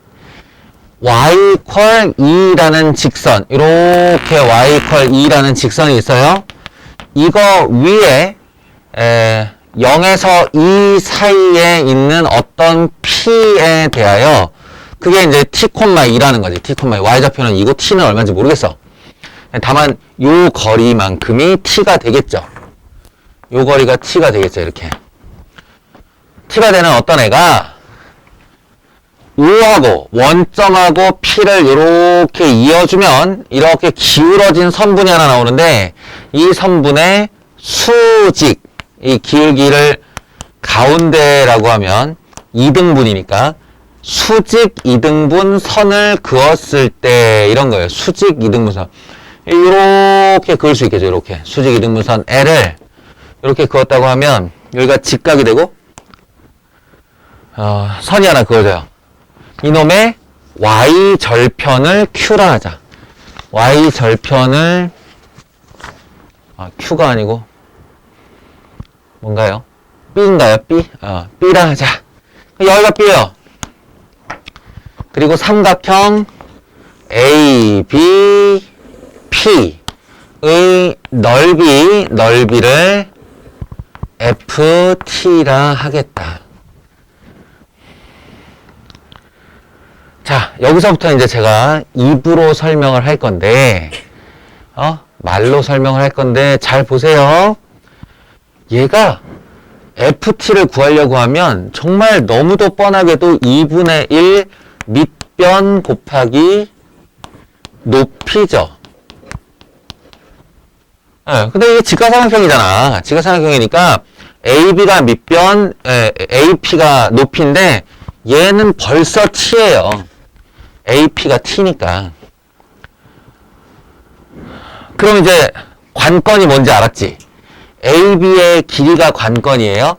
y = 2라는 직선, 이렇게 y = 2라는 직선이 있어요. 이거 위에 0에서 2 사이에 있는 어떤 p에 대하여 그게 이제 t,2라는 거지. t,2. y좌표는 2고 t는 얼마인지 모르겠어. 다만 요 거리만큼이 t가 되겠죠. 요 거리가 t가 되겠죠. 이렇게 t가 되는 어떤 애가 O하고 원점하고 P를 이렇게 이어주면 이렇게 기울어진 선분이 하나 나오는데 이 선분의 수직, 이 기울기를 가운데라고 하면 2등분이니까 수직 2등분 선을 그었을 때 이런 거예요. 수직 2등분 선. 이렇게 그을 수 있겠죠. 이렇게 수직 2등분 선 L을 이렇게 그었다고 하면 여기가 직각이 되고 선이 하나 그어져요. 이놈의 y절편을 q라 하자. y절편을 q가 아니고 뭔가요? b인가요? b? b라 하자. 여기가 b예요. 그리고 삼각형 a, b, p의 넓이를 ft라 하겠다. 자, 여기서부터 이제 제가 입으로 설명을 할 건데, 말로 설명을 할 건데, 잘 보세요. 얘가 ft를 구하려고 하면 정말 너무도 뻔하게도 2분의 1 밑변 곱하기 높이죠. 근데 이게 직각삼각형이잖아. 직각삼각형이니까 AB가 밑변, AP가 높이인데, 얘는 벌써 t예요. AP가 t니까. 그럼 이제 관건이 뭔지 알았지? AB의 길이가 관건이에요.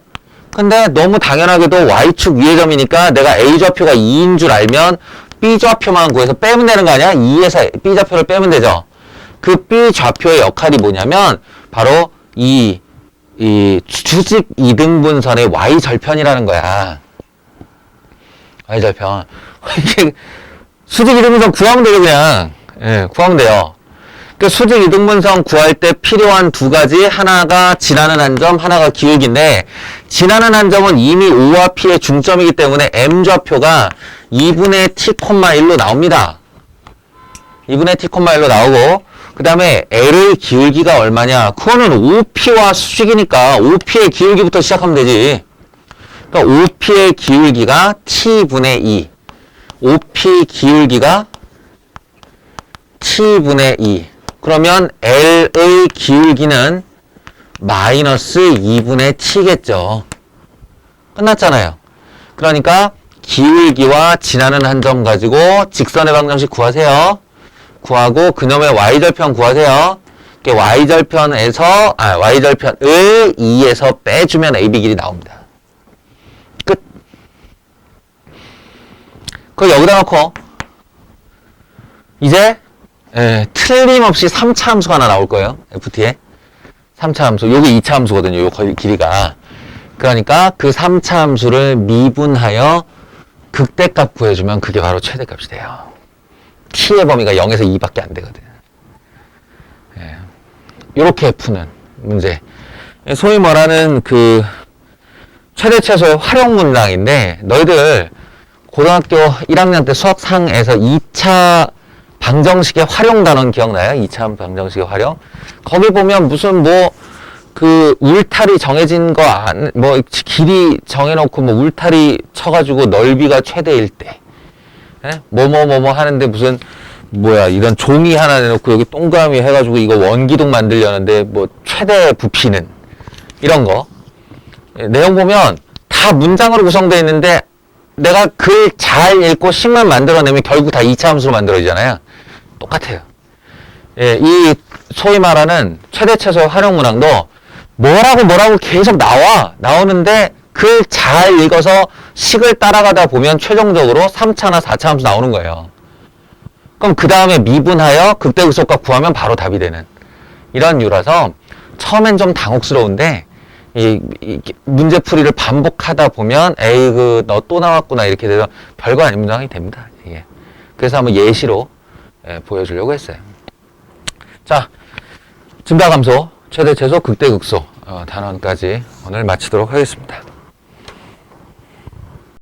근데 너무 당연하게도 Y축 위의 점이니까 내가 A좌표가 2인 줄 알면 B좌표만 구해서 빼면 되는 거 아니야? 2에서 B좌표를 빼면 되죠. 그 B좌표의 역할이 뭐냐면 바로 이 수직 2등분선의 Y절편이라는 거야. Y절편. 이게 수직 2등분선 구하면 되죠, 그냥. 예, 구하면 돼요. 그 수직 2등분선 구할 때 필요한 두 가지, 하나가 지나는 한 점, 하나가 기울기인데, 지나는 한 점은 이미 O와 P의 중점이기 때문에 M좌표가 2분의 t,1로 나옵니다. 2분의 t,1로 나오고, 그 다음에 L의 기울기가 얼마냐? 그거는 OP와 수직이니까 OP의 기울기부터 시작하면 되지. 그러니까 OP의 기울기가 t분의 2. OP 기울기가 t분의 2. 그러면 L의 기울기는 마이너스 2분의 t겠죠. 끝났잖아요. 그러니까 기울기와 지나는 한 점 가지고 직선의 방정식 구하세요. 구하고 그놈의 y절편 구하세요. y절편에서 y절편을 2에서 빼주면 AB 길이 나옵니다. 끝. 그걸 여기다 놓고 이제 틀림없이 3차 함수가 하나 나올 거예요. FT에 3차 함수. 요게 2차 함수거든요. 요 길이가. 그러니까 그 3차 함수를 미분하여 극대값 구해주면 그게 바로 최대값이 돼요. t의 범위가 0에서 2밖에 안 되거든. 이렇게 푸는 문제. 소위 말하는 그 최대 최소의 활용 문항인데, 너희들 고등학교 1학년 때 수학상에서 2차 방정식의 활용 단원 기억나요? 2차 방정식의 활용? 거기 보면 무슨 그 울타리 정해진 거 길이 정해놓고 울타리 쳐가지고 넓이가 최대일 때, 뭐뭐 하는데 무슨 뭐야 이런 종이 하나 내놓고 여기 동그라미 해가지고 이거 원기둥 만들려는데 뭐 최대 부피는 이런 거 내용 보면 다 문장으로 구성되어 있는데 내가 글 잘 읽고 식만 만들어내면 결국 다 2차 함수로 만들어지잖아요. 똑같아요. 예, 이 소위 말하는 최대 최소 활용 문항도 뭐라고 계속 나오는데 글 잘 읽어서 식을 따라가다 보면 최종적으로 3차나 4차 함수 나오는 거예요. 그럼 그 다음에 미분하여 극대극소값 구하면 바로 답이 되는 이런 이유라서 처음엔 좀 당혹스러운데 이 문제풀이를 반복하다 보면 에이 너 또 나왔구나 이렇게 돼서 별거 아닌 문장이 됩니다. 이게. 그래서 한번 예시로 보여주려고 했어요. 자, 증가감소, 최대 최소, 극대극소 단원까지 오늘 마치도록 하겠습니다.